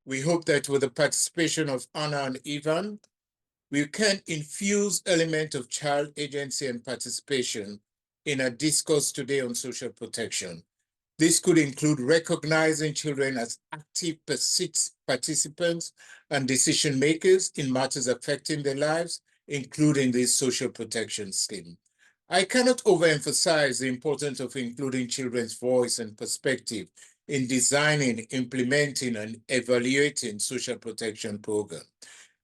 We hope that with the participation of Anna and Ivan, we can infuse elements of child agency and participation in our discourse today on social protection. This could include recognizing children as active participants and decision makers in matters affecting their lives, including this social protection scheme. I cannot overemphasize the importance of including children's voice and perspective in designing, implementing, and evaluating social protection programs.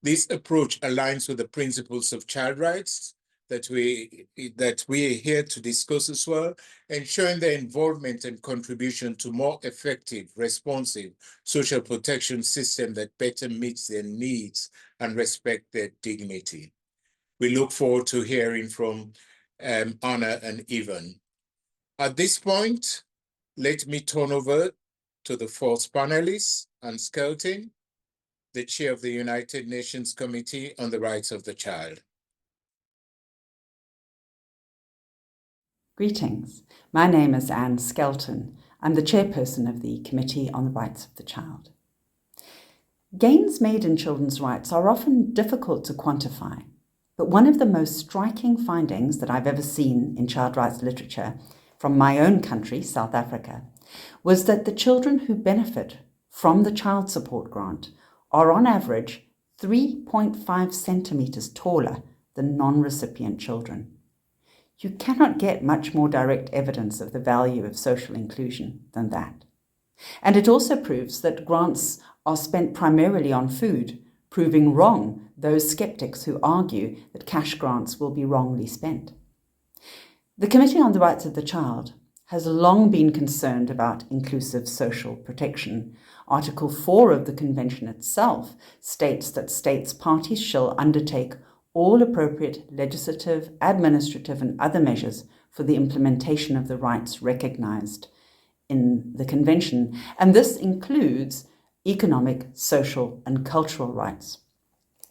This approach aligns with the principles of child rights that we are here to discuss as well, ensuring their involvement and contribution to more effective, responsive social protection system that better meets their needs and respect their dignity. We look forward to hearing from Anna and Ivan. At this point, let me turn over to the fourth panelist, Anne Skelton, the chair of the United Nations Committee on the Rights of the Child. Greetings. My name is Anne Skelton. I'm the chairperson of the Committee on the Rights of the Child. Gains made in children's rights are often difficult to quantify, but one of the most striking findings that I've ever seen in child rights literature from my own country, South Africa, was that the children who benefit from the child support grant are on average 3.5 centimeters taller than non-recipient children. You cannot get much more direct evidence of the value of social inclusion than that. And it also proves that grants are spent primarily on food, proving wrong those skeptics who argue that cash grants will be wrongly spent. The Committee on the Rights of the Child has long been concerned about inclusive social protection. Article 4 of the Convention itself states that states parties shall undertake all appropriate legislative, administrative, and other measures for the implementation of the rights recognized in the Convention, and this includes economic, social, and cultural rights.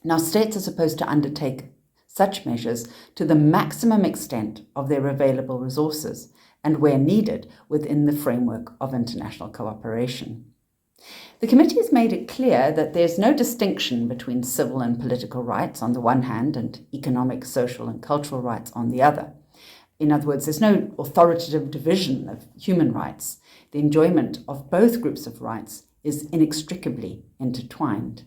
Now, states are supposed to undertake such measures to the maximum extent of their available resources and, where needed, within the framework of international cooperation. The committee has made it clear that there's no distinction between civil and political rights on the one hand and economic, social, and cultural rights on the other. In other words, there's no authoritative division of human rights. The enjoyment of both groups of rights is inextricably intertwined.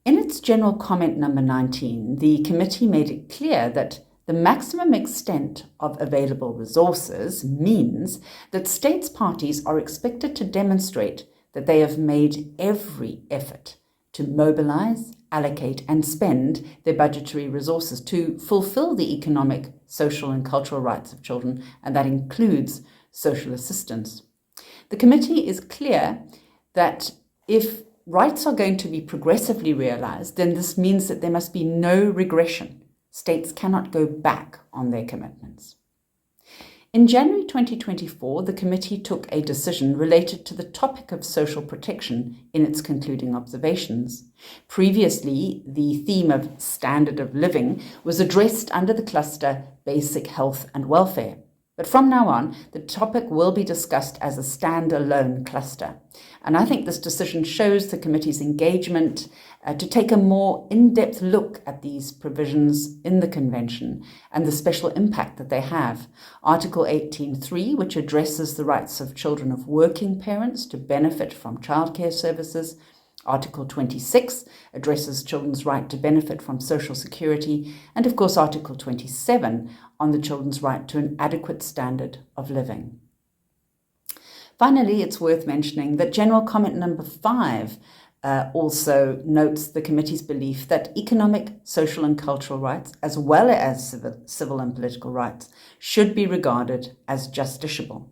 In its general comment number 19, the committee made it clear that the maximum extent of available resources means that states parties are expected to demonstrate that they have made every effort to mobilize, allocate, and spend their budgetary resources to fulfill the economic, social, and cultural rights of children, and that includes social assistance. The committee is clear that if rights are going to be progressively realized, then this means that there must be no regression. States cannot go back on their commitments. In January 2024, the committee took a decision related to the topic of social protection in its concluding observations. Previously, the theme of standard of living was addressed under the cluster Basic Health and Welfare. But from now on, the topic will be discussed as a standalone cluster. And I think this decision shows the committee's engagement to take a more in-depth look at these provisions in the Convention and the special impact that they have. Article 18.3, which addresses the rights of children of working parents to benefit from childcare services. Article 26 addresses children's right to benefit from Social Security. And of course, Article 27 on the children's right to an adequate standard of living. Finally, it's worth mentioning that General Comment number 5 also notes the committee's belief that economic, social, and cultural rights, as well as civil and political rights, should be regarded as justiciable.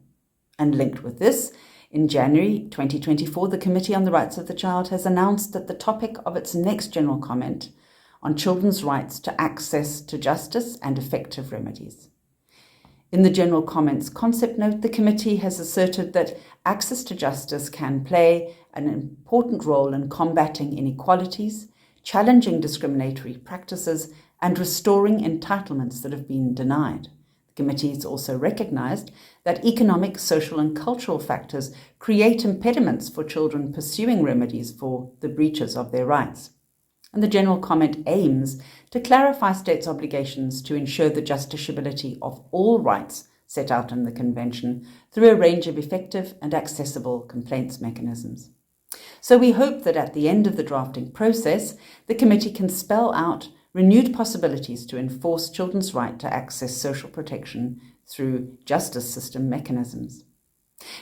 And linked with this, in January 2024, the Committee on the Rights of the Child has announced that the topic of its next general comment on children's rights to access to justice and effective remedies. In the general comments concept note, the committee has asserted that access to justice can play an important role in combating inequalities, challenging discriminatory practices, and restoring entitlements that have been denied. The committee has also recognised that economic, social and cultural factors create impediments for children pursuing remedies for the breaches of their rights. And the general comment aims to clarify states' obligations to ensure the justiciability of all rights set out in the Convention through a range of effective and accessible complaints mechanisms. So we hope that at the end of the drafting process, the committee can spell out renewed possibilities to enforce children's right to access social protection through justice system mechanisms.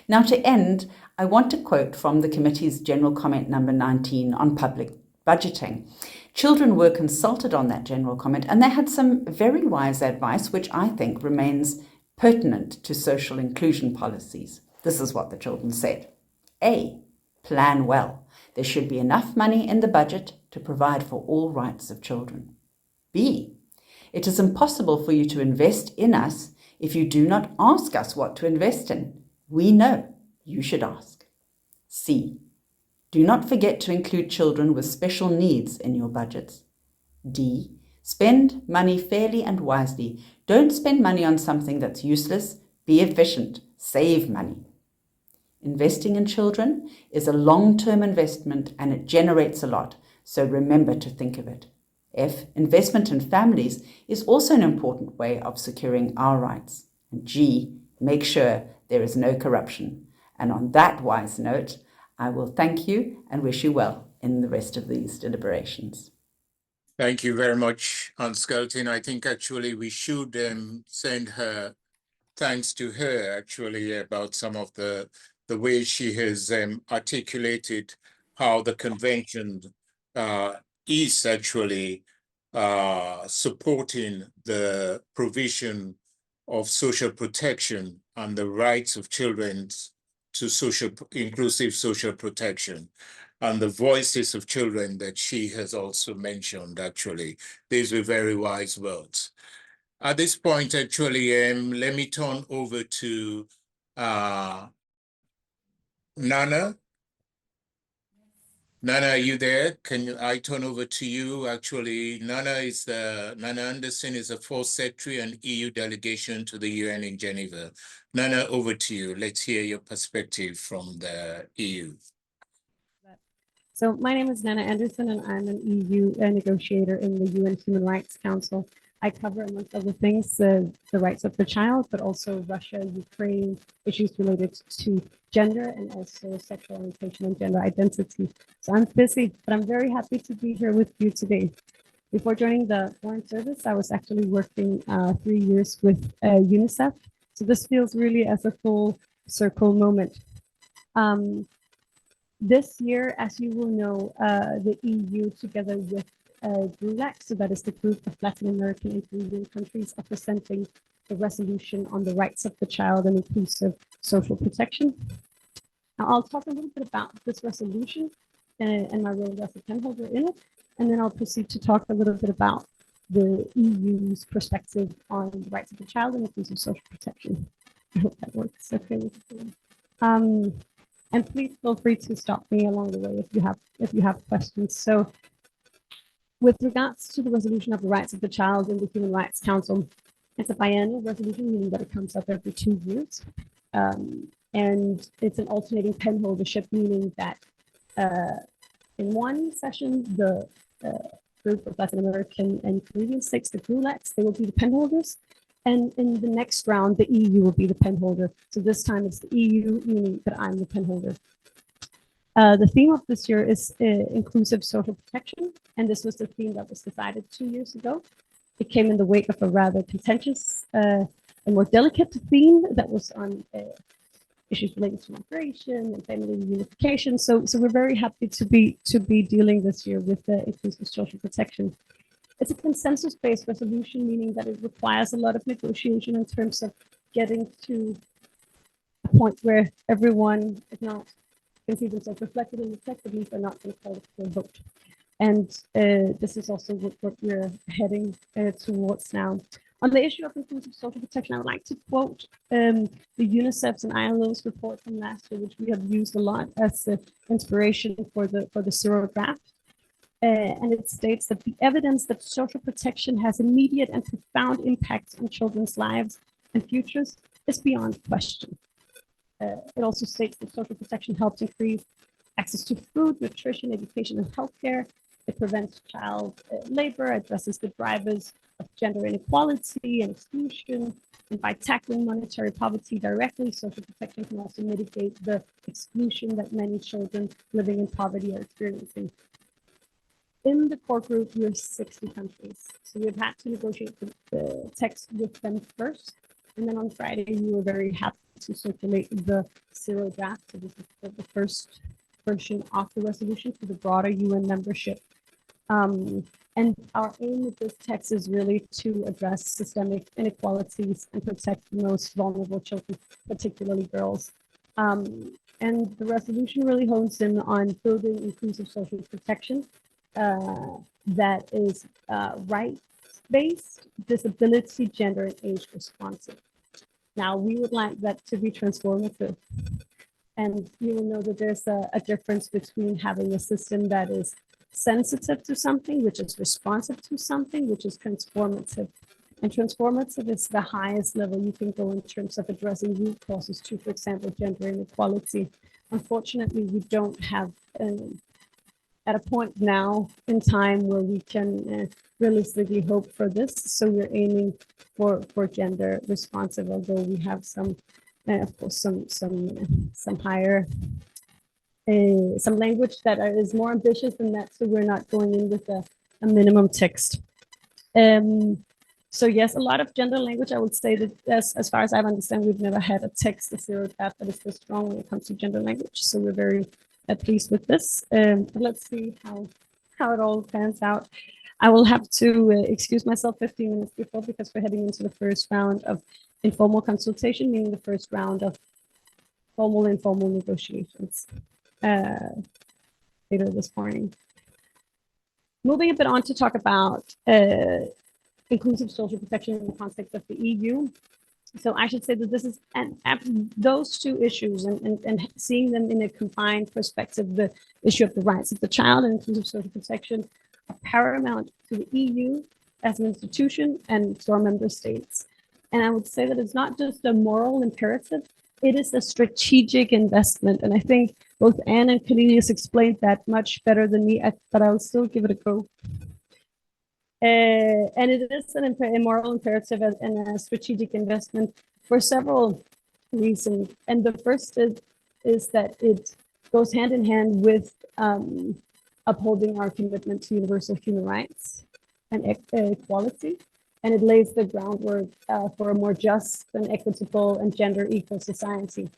Now, to end, I want to quote from the committee's general comment number 19 on public budgeting. Children were consulted on that general comment, and they had some very wise advice, which I think remains pertinent to social inclusion policies. This is what the children said. A, plan well. There should be enough money in the budget to provide for all rights of children. B, it is impossible for you to invest in us if you do not ask us what to invest in. We know you should ask. C, do not forget to include children with special needs in your budgets. D, spend money fairly and wisely. Don't spend money on something that's useless. Be efficient. Save money. Investing in children is a long-term investment and it generates a lot, so remember to think of it. F, investment in families is also an important way of securing our rights. And G, make sure there is no corruption. And on that wise note, I will thank you and wish you well in the rest of these deliberations. Thank you very much, Ann Skelton. I think actually we should send her thanks to her actually about some of the way she has articulated how the convention is actually supporting the provision of social protection and the rights of children to inclusive social protection, and the voices of children that she has also mentioned. Actually, these were very wise words. At this point, actually, let me turn over to Nana. Nana, are you there? I turn over to you? Actually, Nana Anderson is a fourth secretary and EU delegation to the UN in Geneva. Nana, over to you. Let's hear your perspective from the EU. So my name is Nana Anderson, and I'm an EU negotiator in the UN Human Rights Council. I cover, amongst other things, the rights of the child, but also Russia, Ukraine, issues related to gender and also sexual orientation and gender identity. So I'm busy, but I'm very happy to be here with you today. Before joining the Foreign Service, I was actually working 3 years with UNICEF. So this feels really as a full circle moment. This year, as you will know, the EU, together with GRULAC, so that is the group of Latin American and Caribbean countries, are presenting the resolution on the rights of the child and inclusive social protection. Now, I'll talk a little bit about this resolution and my role as a penholder in it, and then I'll proceed to talk a little bit about the EU's perspective on the rights of the child and inclusive social protection. I hope that works okay with you. And please feel free to stop me along the way if you have questions. So, with regards to the resolution of the rights of the child in the Human Rights Council, it's a biennial resolution, meaning that it comes up every 2 years. And it's an alternating penholdership, meaning that in one session, the group of Latin American and Caribbean states, the GRULACs, they will be the penholders. And in the next round, the EU will be the penholder. So this time it's the EU, meaning that I'm the penholder. The theme of this year is inclusive social protection. And this was the theme that was decided 2 years ago. It came in the wake of a rather contentious and more delicate theme that was on issues related to migration and family reunification. So we're very happy to be dealing this year with the inclusive social protection. It's a consensus-based resolution, meaning that it requires a lot of negotiation in terms of getting to a point where everyone, if not, can see themselves reflected in the text, at least they're not going to call it for a vote. And this is also what we're heading towards now. On the issue of inclusive social protection, I would like to quote the UNICEF's and ILO's report from last year, which we have used a lot as inspiration for the Zero draft. And it states that the evidence that social protection has immediate and profound impacts on children's lives and futures is beyond question. It also states that social protection helps increase access to food, nutrition, education, and healthcare. It prevents child labor, addresses the drivers of gender inequality and exclusion. And by tackling monetary poverty directly, social protection can also mitigate the exclusion that many children living in poverty are experiencing. In the core group, we're 60 countries. So we've had to negotiate the text with them first. And then on Friday, we were very happy to circulate the zero draft. So this is the first version of the resolution to the broader UN membership. And our aim with this text is really to address systemic inequalities and protect the most vulnerable children, particularly girls. And the resolution really hones in on building inclusive social protection that is rights-based, disability, gender, and age responsive. Now, we would like that to be transformative. And you will know that there's a difference between having a system that is sensitive to something, which is responsive to something, which is transformative. And transformative is the highest level you can go in terms of addressing root causes to, for example, gender inequality. Unfortunately, we don't have at a point now in time where we can realistically hope for this. So we're aiming for gender responsive, although we have some, of course, some higher, some language that is more ambitious than that. So we're not going in with a minimum text. So yes, a lot of gender language. I would say that as far as I understand, we've never had a text, a zero draft that is so strong when it comes to gender language. So we're very pleased with this. Let's see how it all pans out. I will have to excuse myself 15 minutes before because we're heading into the first round of informal consultation, meaning the first round of formal and informal negotiations later this morning. Moving a bit on to talk about inclusive social protection in the context of the EU. So I should say that this is, and those two issues and seeing them in a combined perspective, the issue of the rights of the child and inclusive social protection are paramount to the EU as an institution and to our member states. And I would say that it's not just a moral imperative, it is a strategic investment. And I think both Anne and Cornelius explained that much better than me, but I'll still give it a go. And it is a moral imperative and a strategic investment for several reasons. And the first is that it goes hand in hand with upholding our commitment to universal human rights and equality. And it lays the groundwork for a more just and equitable and gender equal society.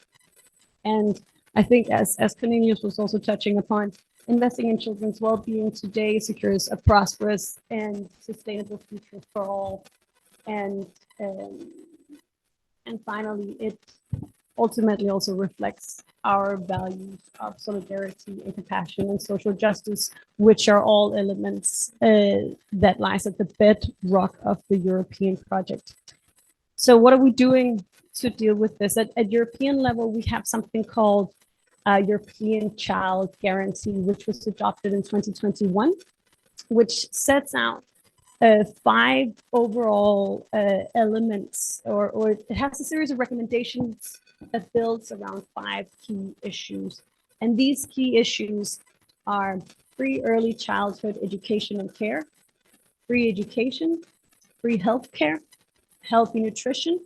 And I think as Cornelius was also touching upon, investing in children's well-being today secures a prosperous and sustainable future for all. And finally, it ultimately also reflects our values of solidarity and compassion and social justice, which are all elements that lies at the bedrock of the European project. So what are we doing to deal with this? At European level, we have something called European Child Guarantee, which was adopted in 2021, which sets out 5 overall elements, or it has a series of recommendations that builds around 5 key issues. And these key issues are free early childhood education and care, free education, free healthcare, healthy nutrition,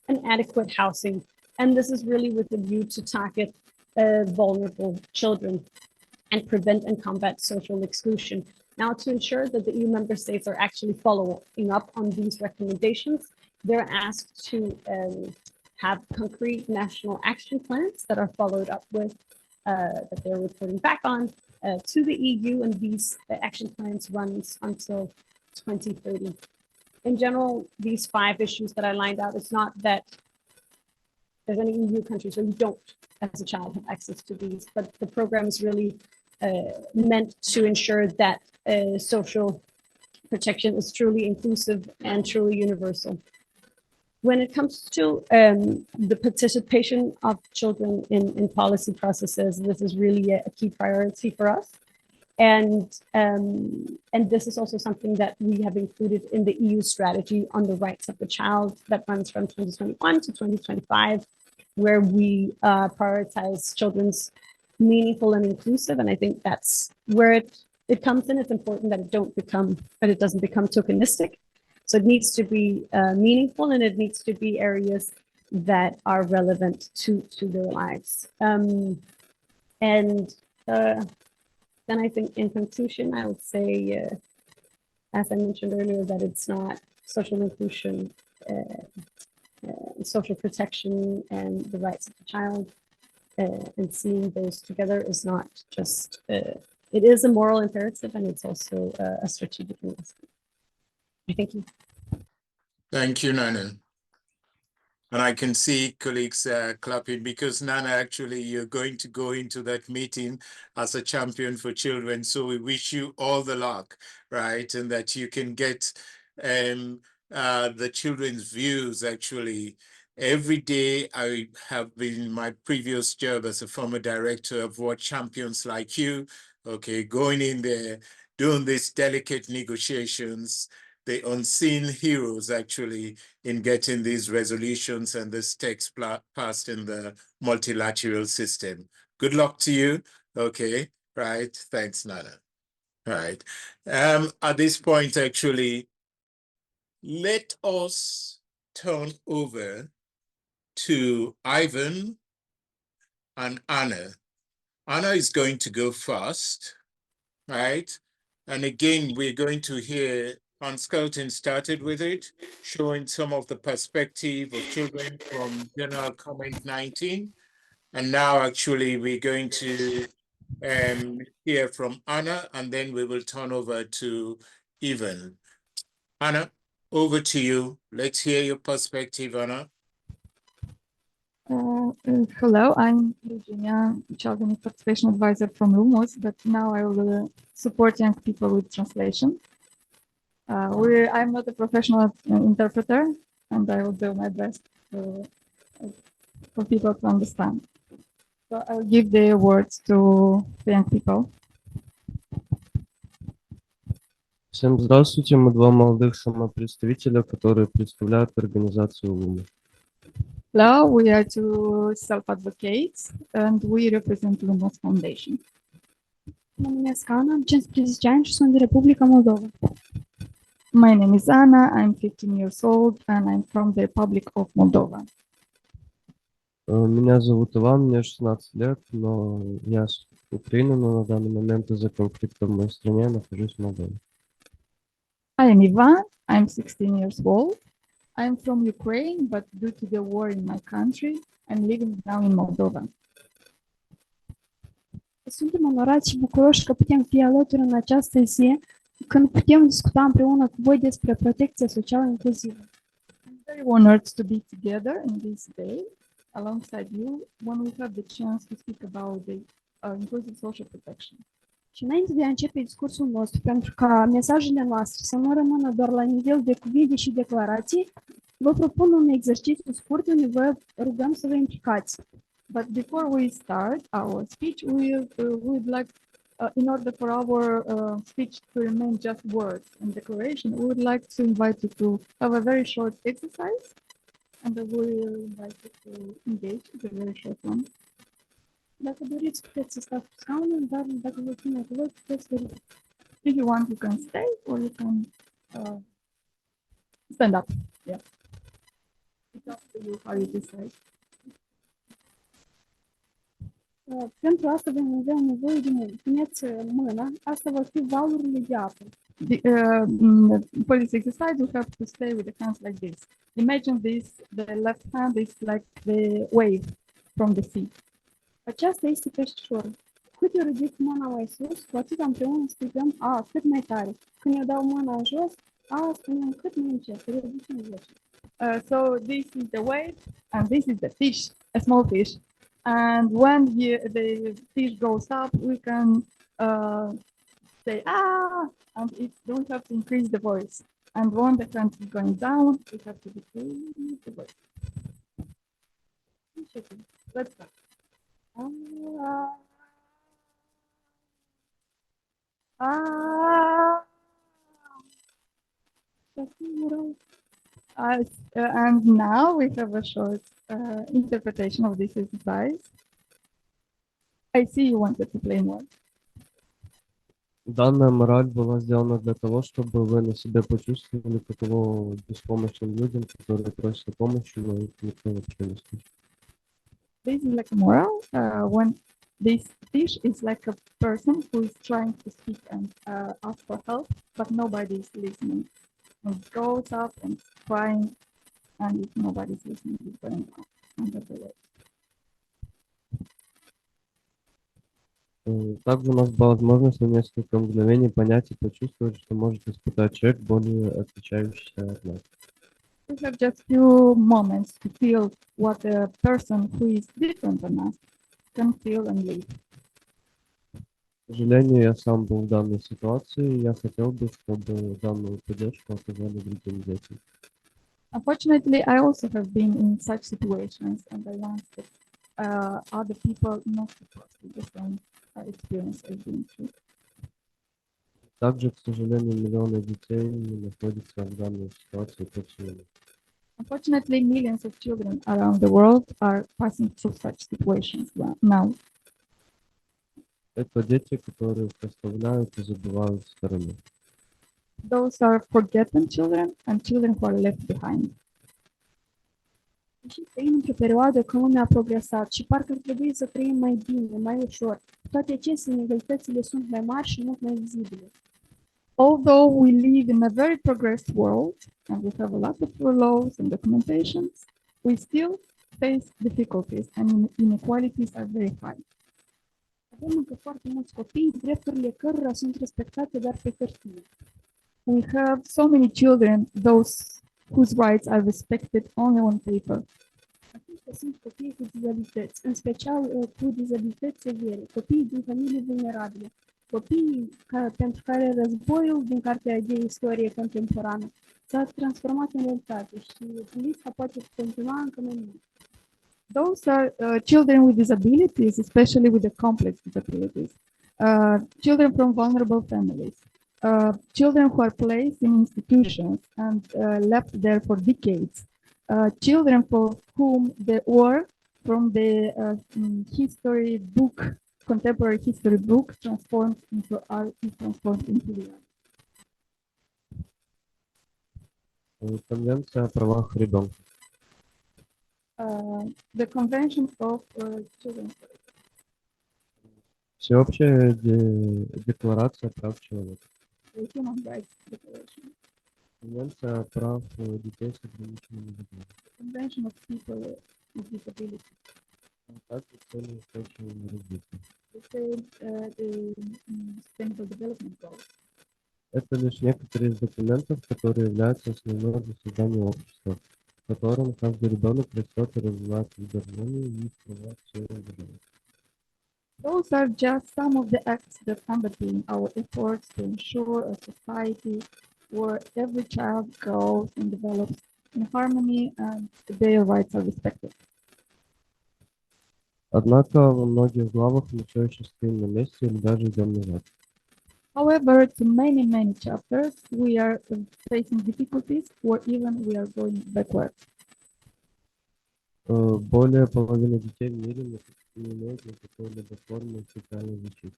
and adequate housing. And this is really with the view to target vulnerable children and prevent and combat social exclusion. Now, to ensure that the EU member states are actually following up on these recommendations, they're asked to have concrete national action plans that are followed up with, that they're reporting back on to the EU, and these action plans runs until 2030. In general, these 5 issues that I lined out, it's not that there's any EU countries where you don't, as a child, have access to these, but the program is really meant to ensure that social protection is truly inclusive and truly universal. When it comes to the participation of children in policy processes, this is really a key priority for us. And this is also something that we have included in the EU strategy on the rights of the child that runs from 2021 to 2025, where we prioritize children's meaningful and inclusive. And I think that's where it comes in. It's important that it doesn't become tokenistic. So it needs to be meaningful, and it needs to be areas that are relevant to their lives. And then I think in conclusion, I would say, as I mentioned earlier, that it's not social inclusion, social protection, and the rights of the child, and seeing those together is not just, it is a moral imperative, and it's also a strategic investment. Thank you. Thank you, Nana. And I can see colleagues clapping because Nana, actually, you're going to go into that meeting as a champion for children. So we wish you all the luck, right? And that you can get the children's views, actually. Every day I have been in my previous job as a former director of watched champions like you, okay, going in there, doing these delicate negotiations, the unseen heroes, actually, in getting these resolutions and this text passed in the multilateral system. Good luck to you. Okay, right. Thanks, Nana. Right. At this point, actually, let us turn over to Ivan and Anna. Anna is going to go first, right? And again, we're going to hear Hans Skelton started with it, showing some of the perspective of children from General Comment 19. And now actually we're going to hear from Anna, and then we will turn over to Ivan. Anna, over to you. Let's hear your perspective, Anna. Hello, I'm Virginia, Child and Participation Advisor from Lumos, but now I will support young people with translation. I'm not a professional interpreter, and I will do my best for people to understand. So I'll give the words to the young people. Всем здравствуйте, мы два молодых самопредставителя, которые представляют организацию ЛУМА. Hello, we are two self-advocates, and we represent Lumos Foundation. Mă numesc Ana, am 15 ani și sunt din Republica Moldova. My name is Anna, I'm 15 years old, and I'm from the Republic of Moldova. Меня зовут Иван, мне 16 лет, но я с Украины, но на данный момент из-за конфликта в моей стране нахожусь в Молдове. I am Ivan, I'm 16 years old. I'm from Ukraine, but due to the war in my country, I'm living now in Moldova. Suntem onorați și bucuroși că putem fi alături în această zi, când putem discuta împreună cu voi despre protecția socială inclusivă. I'm very honored to be together in this day alongside you when we have the chance to speak about the inclusive social protection. Și înainte de a începe discursul nostru, pentru ca mesajele noastre să nu rămână doar la nivel de cuvinte și declarații, vă propun un exercițiu scurt unde vă rugăm să vă implicați. But before we start our speech, we would like, in order for our speech to remain just words and declaration, we would like to invite you to have a very short exercise, and we will invite you to engage with a very short one. Dacă doriți, puteți să stați pe scaune, dar dacă vă ține cu voi, puteți să If you want, you can stay or you can stand up. Yeah. It's up to you how you decide. Pentru asta vom avea nevoie de mult. Puneți mâna, asta vor fi valurile de apă. For this exercise, you have to stay with the hands like this. Imagine this, the left hand is like the wave from the sea. Aceasta este peștișorul. Cât eu ridic mâna mai sus, cu atât împreună strigăm, cât mai tare. Când eu dau mâna jos, spunem cât mai încet, reducem jos. So this is the wave, and this is the fish, a small fish. And when the fish goes up, we can say and we have to increase the voice. And when the hand is going down, we have to decrease the voice. Let's start. Ah, and now we have a short interpretation of this exercise. I see you wanted to play more. Данная мораль была сделана для того, чтобы вы на себе почувствовали, каково беспомощным людям, которые просят о помощи, но их никто вообще не слышит. This is like a moral when this fish is like a person who is trying to speak and ask for help, but nobody is listening. And goes up and crying, and if nobody's listening, he's going under the waves. Также у нас была возможность на несколько мгновений понять и почувствовать, что может испытать человек, более отличающийся от нас. We have just few moments to feel what a person who is different than us can feel and live. К сожалению, я сам был в данной ситуации, и я хотел бы, чтобы данную поддержку оказали другим детям. Unfortunately, I also have been in such situations, and I want that other people not to pass through the same experience I've been through. Также, к сожалению, миллионы детей находятся в данной ситуации по всему миру. Unfortunately, millions of children around the world are passing through such situations now. Это дети, которых оставляют и забывают в стороне. Those are forgotten children and children who are left behind. Și trăim într-o perioadă când lumea a progresat și parcă ar trebui să trăim mai bine, mai ușor. Cu toate acestea, inegalitățile sunt mai mari și mult mai vizibile. Although we live in a very progressed world and we have a lot of laws and documentations, we still face difficulties and inequalities are very high. Avem încă foarte mulți copii, drepturile cărora sunt respectate doar pe hârtie. We have so many children, those whose rights are respected only on paper. Aceștia sunt copii cu dizabilități, în special cu dizabilități severe, copiii din familii vulnerabile, copiii pentru care războiul din cartea de istorie contemporană s-a transformat în realitate și lista poate continua încă mai mult. Those are children with disabilities, especially with the complex disabilities, children from vulnerable families, children who are placed in institutions and left there for decades, children for whom the war from the history book, contemporary history book, transformed into art, is transformed into reality. Конвенция о правах ребенка. The Convention of Children. Всеобщая декларация прав человека. The Human Rights Declaration. Конвенция прав детей с ограниченными возможностями. Convention of People with Disabilities. Также цели устойчивого развития. The Sustainable Development Goals. Это лишь некоторые из документов, которые являются основой для создания общества, в котором каждый ребенок растет и развивается в гармонии и права всего мира. Those are just some of the acts that underpin our efforts to ensure a society where every child grows and develops in harmony and their rights are respected. Однако во многих главах мы все еще стоим на месте или даже идем назад. However, to many chapters, we are facing difficulties or even we are going backwards. Более половины детей в мире не имеют никакой либо формы социальной защиты.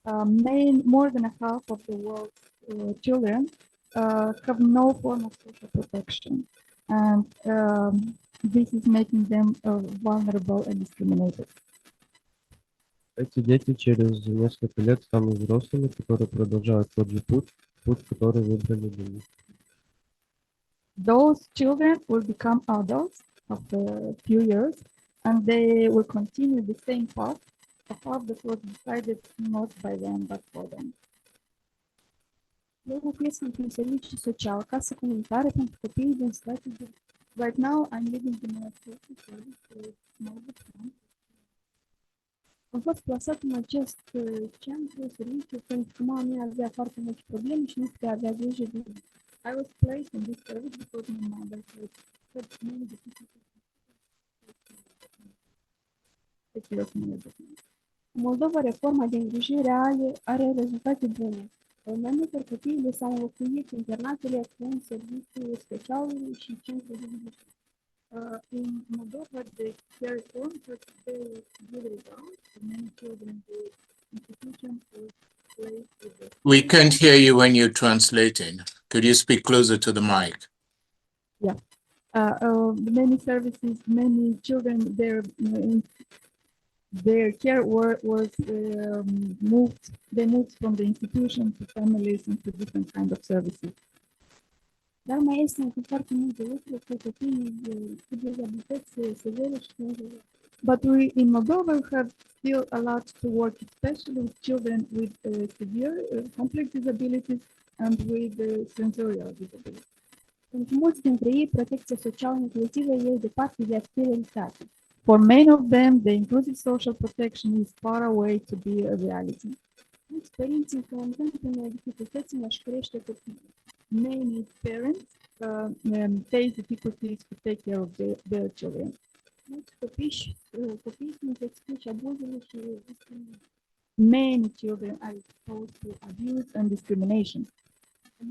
More than a half of the world's children have no form of social protection, and this is making them vulnerable and discriminated. Эти дети через несколько лет станут взрослыми, которые продолжают тот же путь, который выбрали для них. Those children will become adults after a few years, and they will continue the same path, a path that was decided not by them but for them. Eu locuiesc într-un serviciu social, casă comunitară pentru copiii din situații de... Right now, I'm living in a social service for small groups. Am fost plasat în acest centru, serviciu, pentru că mama mea avea foarte multe probleme și nu putea avea grijă de mine. I was placed in this service because my mother had many difficulties. În Moldova, reforma de îngrijire are rezultate bune. Mai multe copiii s-au înlocuit internatele cu un serviciu special și centre de vizite. In Moldova, the care reform has very good results for many children. The institution was placed with the We can't hear you when you're translating. Could you speak closer to the mic? many services, many children, their care was moved. They moved from the institution to families and to different kind of services. Dar mai este încă foarte multe lucruri cu copiii cu dizabilități severe și cu îngrijire. But we in Moldova have still a lot to work, especially with children with severe complex disabilities and with sensorial disabilities. Pentru mulți dintre ei, protecția socială inclusivă e departe de a fi realitate. For many of them, the inclusive social protection is far away to be a reality. Mulți părinți întâmpină dificultăți în a-și crește copiii. Many parents face difficulties to take care of their children. Mulți copii sunt expuși abuzului și discriminării. Many children are exposed to abuse and discrimination.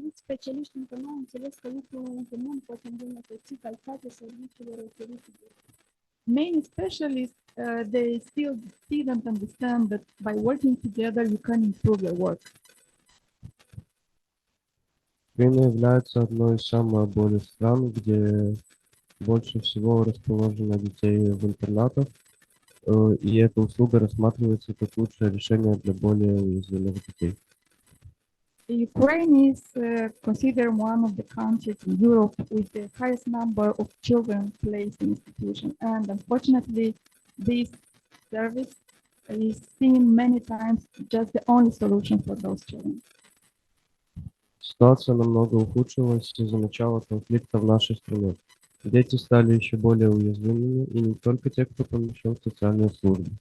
Mulți specialiști încă nu au înțeles că lucrul în comun poate îmbunătăți calitatea serviciilor oferite. Many specialists, they still didn't understand that by working together, you can improve your work. Украина является одной из самых более стран, где больше всего расположено детей в интернатах, и эта услуга рассматривается как лучшее решение для более уязвимых детей. Ukraine is considered one of the countries in Europe with the highest number of children placed in institutions, and unfortunately, this service is seen many times just the only solution for those children. Ситуация намного ухудшилась из-за начала конфликта в нашей стране. Дети стали еще более уязвимыми, и не только те, кто помещен в социальные службы.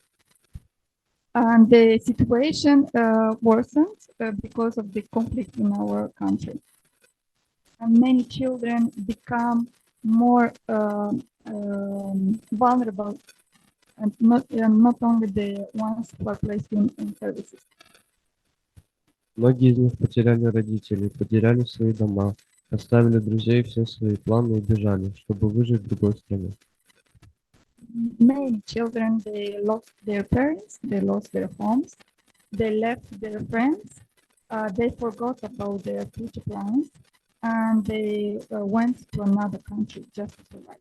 And the situation worsened because of the conflict in our country. And many children become more vulnerable, and not only the ones who are placed in services. Многие из них потеряли родителей, потеряли свои дома, оставили друзей, все свои планы и бежали, чтобы выжить в другой стране. Many children, they lost their parents, they lost their homes, they left their friends, they forgot about their future plans, and they went to another country just to survive.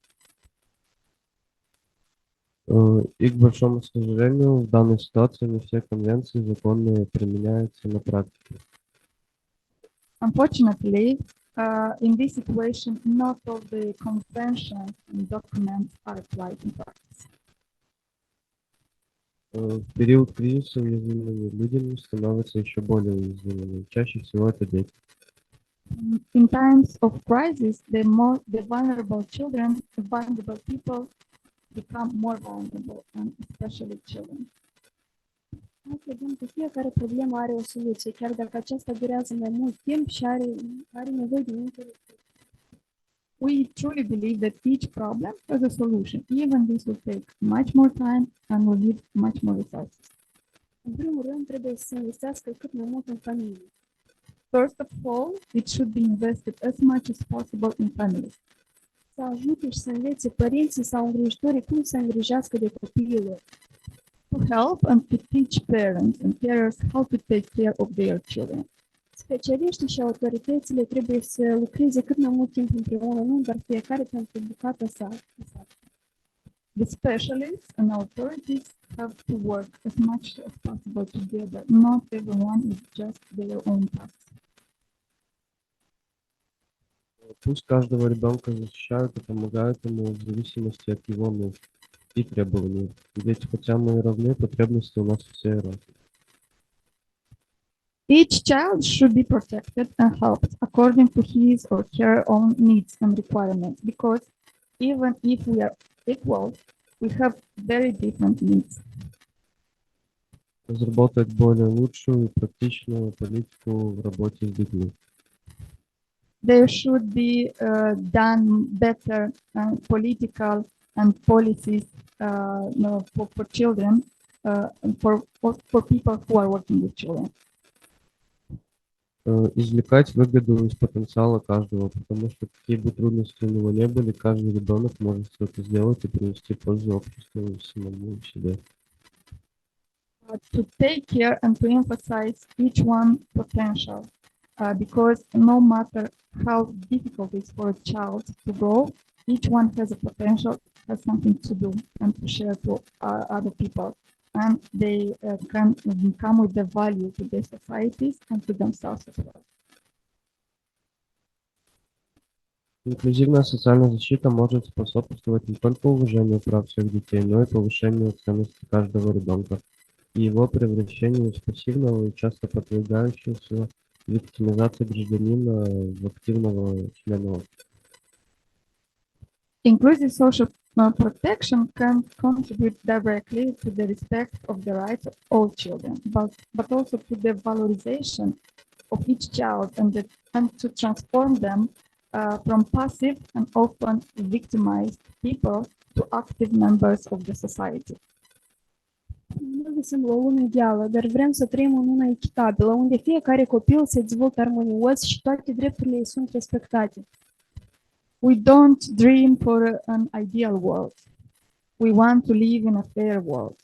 И, к большому сожалению, в данной ситуации не все конвенции законные применяются на практике. Unfortunately, in this situation, not all the conventions and documents are applied in practice. В период кризиса уязвимыми людьми становятся еще более уязвимыми. Чаще всего это дети. In times of crisis, the vulnerable children, the vulnerable people become more vulnerable, and especially children. Noi credem că fiecare problemă are o soluție, chiar dacă aceasta durează mai mult timp și are nevoie de multe resurse. We truly believe that each problem has a solution, even this will take much more time and will need much more resources. În primul rând, trebuie să se investească cât mai mult în familie. First of all, it should be invested as much as possible in families. Să ajute și să învețe părinții sau îngrijitorii cum să îngrijească de copiii lor. To help and to teach parents and carers how to take care of their children. Specialiștii și autoritățile trebuie să lucreze cât mai mult timp împreună, nu doar fiecare pentru bucata sa. The specialists and authorities have to work as much as possible together. Not everyone is just their own task. Пусть каждого ребенка защищают и помогают ему в зависимости от его нужд и требований. Ведь хотя мы и равны, потребности у нас все разные. Each child should be protected and helped according to his or her own needs and requirements, because even if we are equal, we have very different needs. Разработать более лучшую и практичную политику в работе с детьми. There should be done better political and policies for children for people who are working with children. Извлекать выгоду из потенциала каждого, потому что какие бы трудности у него не были, каждый ребенок может что-то сделать и принести пользу обществу и самому себе. To take care and to emphasize each one's potential, because no matter how difficult it is for a child to grow, each one has a potential, has something to do and to share to other people, and they can come with the value to their societies and to themselves as well. Инклюзивная социальная защита может способствовать не только уважению прав всех детей, но и повышению ценности каждого ребенка и его превращению из пассивного и часто подвергающегося виктимизации гражданина в активного члена общества. Inclusive social protection can contribute directly to the respect of the rights of all children, but also to the valorization of each child and to transform them from passive and often victimized people to active members of the society. Noi visăm la o lume ideală, dar vrem să trăim în una echitabilă, unde fiecare copil se dezvoltă armonios și toate drepturile ei sunt respectate. We don't dream for an ideal world. We want to live in a fair world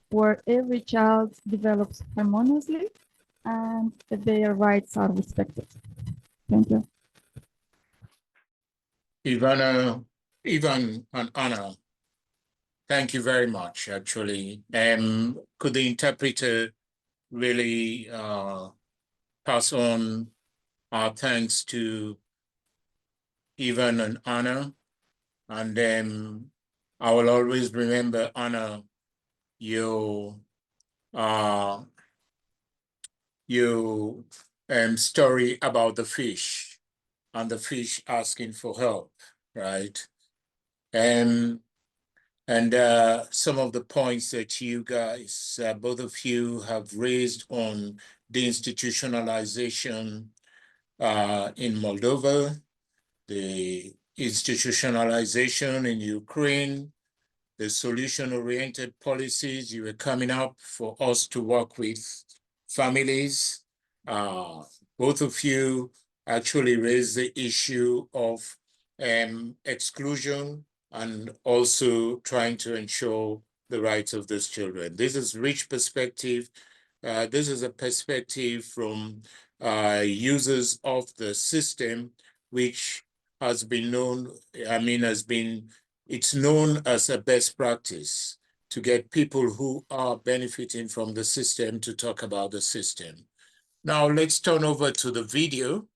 where every child develops harmoniously and their rights are respected. Thank you. Ivan and Anna, thank you very much, actually. Could the interpreter really pass on our thanks to Ivan and Anna? And then I will always remember, Anna, your story about the fish and the fish asking for help, right? And some of the points that you guys, both of you have raised on the institutionalization in Moldova, the institutionalization in Ukraine, the solution-oriented policies you were coming up for us to work with families. Both of you actually raised the issue of exclusion and also trying to ensure the rights of those children. This is rich perspective. This is a perspective from users of the system, which has been known, it's known as a best practice to get people who are benefiting from the system to talk about the system. Now let's turn over to the video,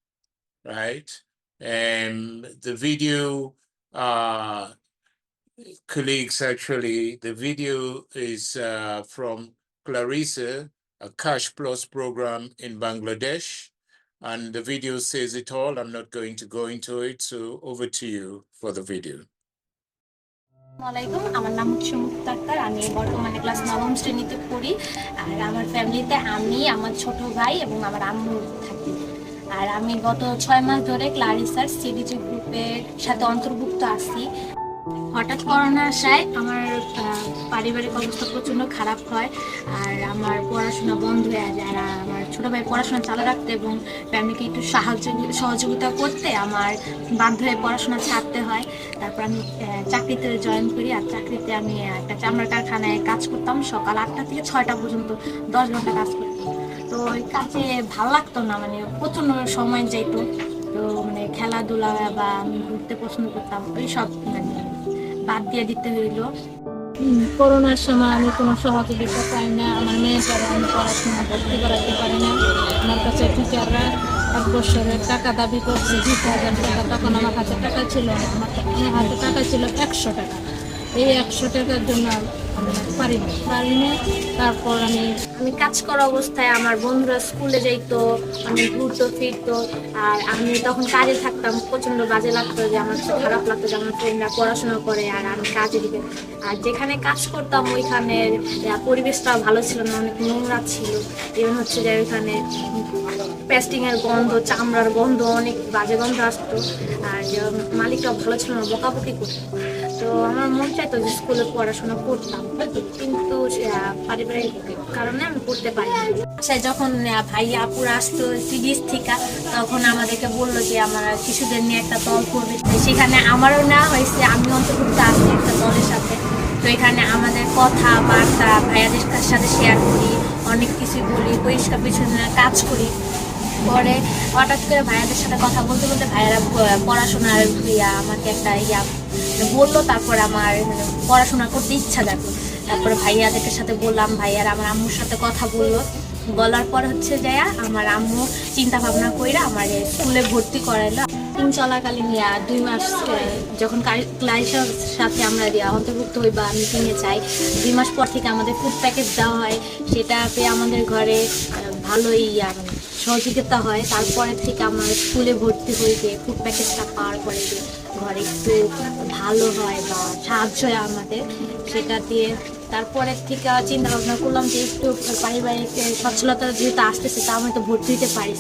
right? The video, colleagues, actually, the video is from Clarissa, a Cash Plus program in Bangladesh. And the video says it all. I'm not going to go into it. So over to you for the video. আসসালামু আলাইকুম, আমার নাম হচ্ছে মুক্তা আক্তার। আমি বর্তমানে class 9ম শ্রেণীতে পড়ি। আর আমার ফ্যামিলিতে আমি, আমার ছোট ভাই এবং আমার আম্মু থাকি। আর আমি গত 6 মাস ধরে ক্লারিসার সিডিজি গ্রুপের সাথে অন্তর্ভুক্ত আছি। হঠাৎ করোনা আসায় আমার পারিবারিক অবস্থা প্রচণ্ড খারাপ হয়, আর আমার পড়াশোনা বন্ধ হয়ে যায়। আর আমার ছোটো ভাই পড়াশোনা চালু রাখতে এবং ফ্যামিলিকে একটু সহযোগিতা করতে আমার বাধ্য হয়ে পড়াশোনা ছাড়তে হয়। তারপর আমি চাকরিতে জয়েন করি। আর চাকরিতে আমি একটা চামড়ার কারখানায় কাজ করতাম, সকাল 8টা থেকে 6টা পর্যন্ত 10 ঘন্টা কাজ করতাম। তো ওই কাজে ভালো লাগতো না, মানে প্রচণ্ড সময় যেত। তো মানে খেলাধুলা বা আমি ঘুরতে পছন্দ করতাম, ওই সব মানে বাদ দিয়ে দিতে হইল। করোনার সময় আমি কোনো সহযোগিতা পাই না, আমার মেয়েটারা আমি পড়াশোনা ভর্তি করাতে পারি না। আমার কাছে টিচাররা 1 বছরের টাকা দাবি করছে 20,000 টাকা। তখন আমার হাতে টাকা ছিল না, আমার হাতে টাকা ছিল 100 টাকা। এই 100 টাকার জন্য আমি পারি না। তারপর আমি কাজ করা অবস্থায় আমার বন্ধুরা স্কুলে যাইতো, আমি ঘুরতো ফিরতো। আর আমি তখন কাজে থাকতাম, প্রচণ্ড বাজে লাগতো, যে আমার খারাপ লাগতো যে আমার ফ্রেন্ডরা পড়াশোনা করে আর আমি কাজে দিকে। আর যেখানে কাজ করতাম ওইখানের পরিবেশটা ভালো ছিল না, অনেক নোংরা ছিল। এবং হচ্ছে যে ওইখানে পেস্টিংয়ের গন্ধ, চামড়ার গন্ধ, অনেক বাজে গন্ধ আসতো। আর মালিকটাও ভালো ছিল না, বকাবকি করতো। তো আমার মন চাইতো যে স্কুলে পড়াশোনা করতাম, কিন্তু পারিবারিক কারণে আমি করতে পারিনি। সে যখন ভাইয়া আপুরা আসতো সিডিএস থেকে, তখন আমাদেরকে বললো যে আমার শিশুদের নিয়ে একটা দল করবে। সেখানে আমারও নেওয়া হয়েছে, আমি অন্তর্ভুক্ত আছি একটা দলের সাথে। তো এখানে আমাদের কথাবার্তা ভাইয়াদের সাথে শেয়ার করি, অনেক কিছু বলি, পরিষ্কার পরিচ্ছন্ন কাজ করি। পরে হঠাৎ করে ভাইয়াদের সাথে কথা বলতে বলতে ভাইয়ারা পড়াশোনার আমাকে একটা বললো। তারপরে আমার পড়াশোনা করতে ইচ্ছা জাগলো। তারপরে ভাইয়াদের সাথে বললাম, ভাইয়ারা আমার আম্মুর সাথে কথা বললো। বলার পর হচ্ছে যে আমার আম্মু চিন্তা ভাবনা করে আমার স্কুলে ভর্তি করাইলো। চলাকালীন 2 মাস যখন ক্লাসের সাথে আমরা অন্তর্ভুক্ত হই বা মিটিংয়ে চাই, 2 মাস পর থেকে আমাদের ফুড প্যাকেজ দেওয়া হয়। সেটা পেয়ে আমাদের ঘরে ভালোই সহযোগিতা হয়। তারপরে থেকে আমার স্কুলে ভর্তি হয়ে যে ফুড প্যাকেজটা পাওয়ার পরে যে ঘরে একটু ভালো হয় বা সাহায্য হয় আমাদের, সেটা দিয়ে তারপরে থেকে চিন্তা ভাবনা করলাম যে একটু পারিবারিক সচ্ছলতা যেহেতু আসতেছে, তা আমি তো ভর্তি হতে পারি।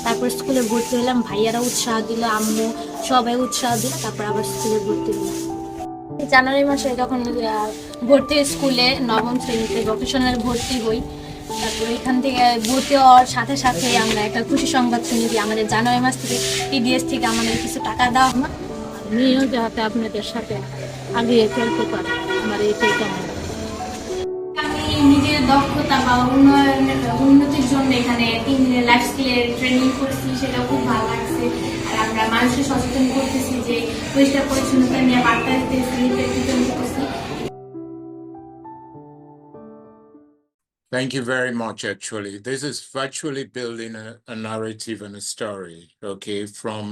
তারপর স্কুলে ভর্তি হলাম, ভাইয়ারা উৎসাহ দিল, আম্মু সবাই উৎসাহ দিল। তারপর আবার স্কুলে ভর্তি হলাম। জানুয়ারি মাসে যখন ভর্তি স্কুলে 9ম শ্রেণীতে ভোকেশনাল ভর্তি হই, তারপর এখান থেকে ভর্তি হওয়ার সাথে সাথে আমরা একটা খুশি সংবাদ শুনি যে আমাদের জানুয়ারি মাস থেকে টিডিএস থেকে আমাদের কিছু টাকা দেওয়া হয়। আমিও যাতে আপনাদের সাথে আগিয়ে চলতে পারি, আমার এইটাই কামনা। আমি নিজের দক্ষতা বা উন্নতির জন্য এখানে 3 দিনের লাইফ স্কিলের ট্রেনিং করছি, সেটা খুব ভালো লাগছে। আর আমরা মানুষকে সচেতন করতেছি যে পরিষ্কার পরিচ্ছন্নতা নিয়ে বার্তা দিতেছি, করতেছি। Thank you very much, actually. This is virtually building a narrative and a story, okay, from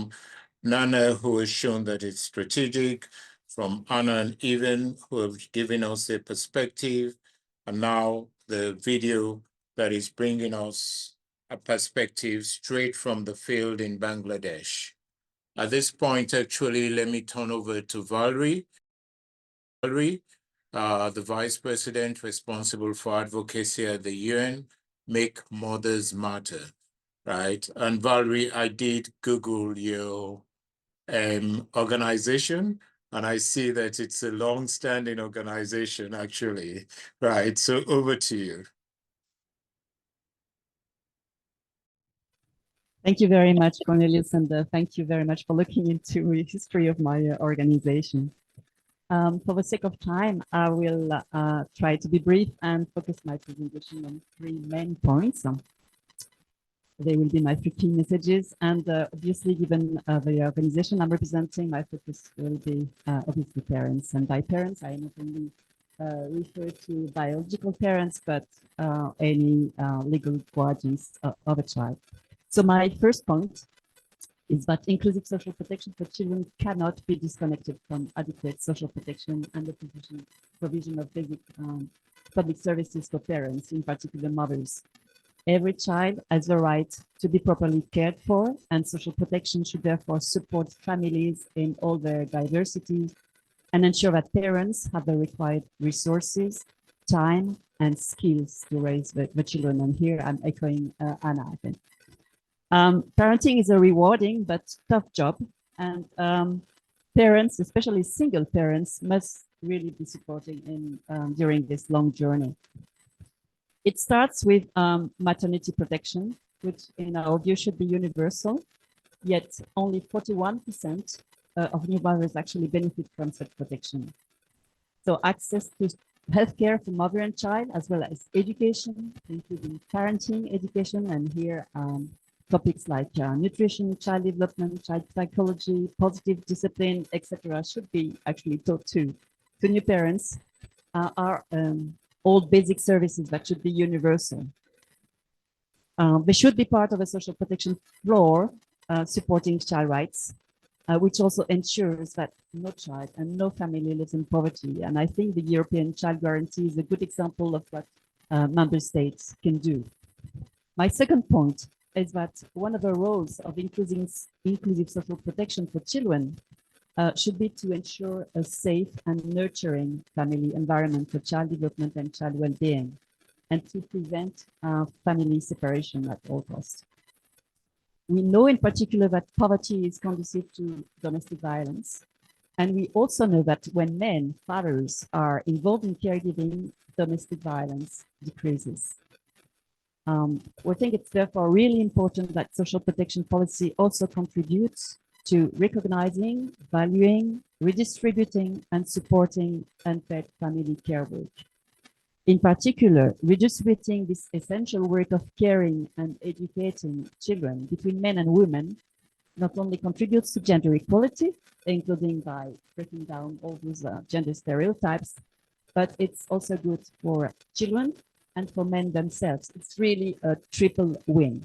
Nana, who has shown that it's strategic, from Anna and Evan, who have given us a perspective, and now the video that is bringing us a perspective straight from the field in Bangladesh. At this point, actually, let me turn over to Valerie. Valerie, the Vice President responsible for advocacy at the UN, Make Mothers Matter, right? And Valerie, I did Google your organization, and I see that it's a long-standing organization, actually, right? So over to you. Thank you very much, Cornelius, and thank you very much for looking into the history of my organization. For the sake of time, I will try to be brief and focus my presentation on 3 main points. They will be my 3 key messages, and obviously, given the organization I'm representing, my focus will be obviously parents. And by parents, I not only refer to biological parents, but any legal guardians of a child. So my first point is that inclusive social protection for children cannot be disconnected from adequate social protection and the provision of basic public services for parents, in particular mothers. Every child has the right to be properly cared for, and social protection should therefore support families in all their diversity and ensure that parents have the required resources, time, and skills to raise the children. And here I'm echoing Anna, I think. Parenting is a rewarding but tough job, and parents, especially single parents, must really be supporting during this long journey. It starts with maternity protection, which in our view should be universal, yet only 41% of new mothers actually benefit from such protection. So access to healthcare for mother and child, as well as education, including parenting education, and here topics like nutrition, child development, child psychology, positive discipline, etc., should be actually taught to new parents, are all basic services that should be universal. They should be part of a social protection floor supporting child rights, which also ensures that no child and no family lives in poverty. And I think the European Child Guarantee is a good example of what member states can do. My second point is that one of the roles of inclusive social protection for children should be to ensure a safe and nurturing family environment for child development and child well-being, and to prevent family separation at all costs. We know in particular that poverty is conducive to domestic violence, And we also know that when men, fathers, are involved in caregiving, domestic violence decreases. We think it's therefore really important that social protection policy also contributes to recognizing, valuing, redistributing, and supporting unpaid family care work. In particular, redistributing this essential work of caring and educating children between men and women not only contributes to gender equality, including by breaking down all those gender stereotypes, but it's also good for children and for men themselves. It's really a triple win.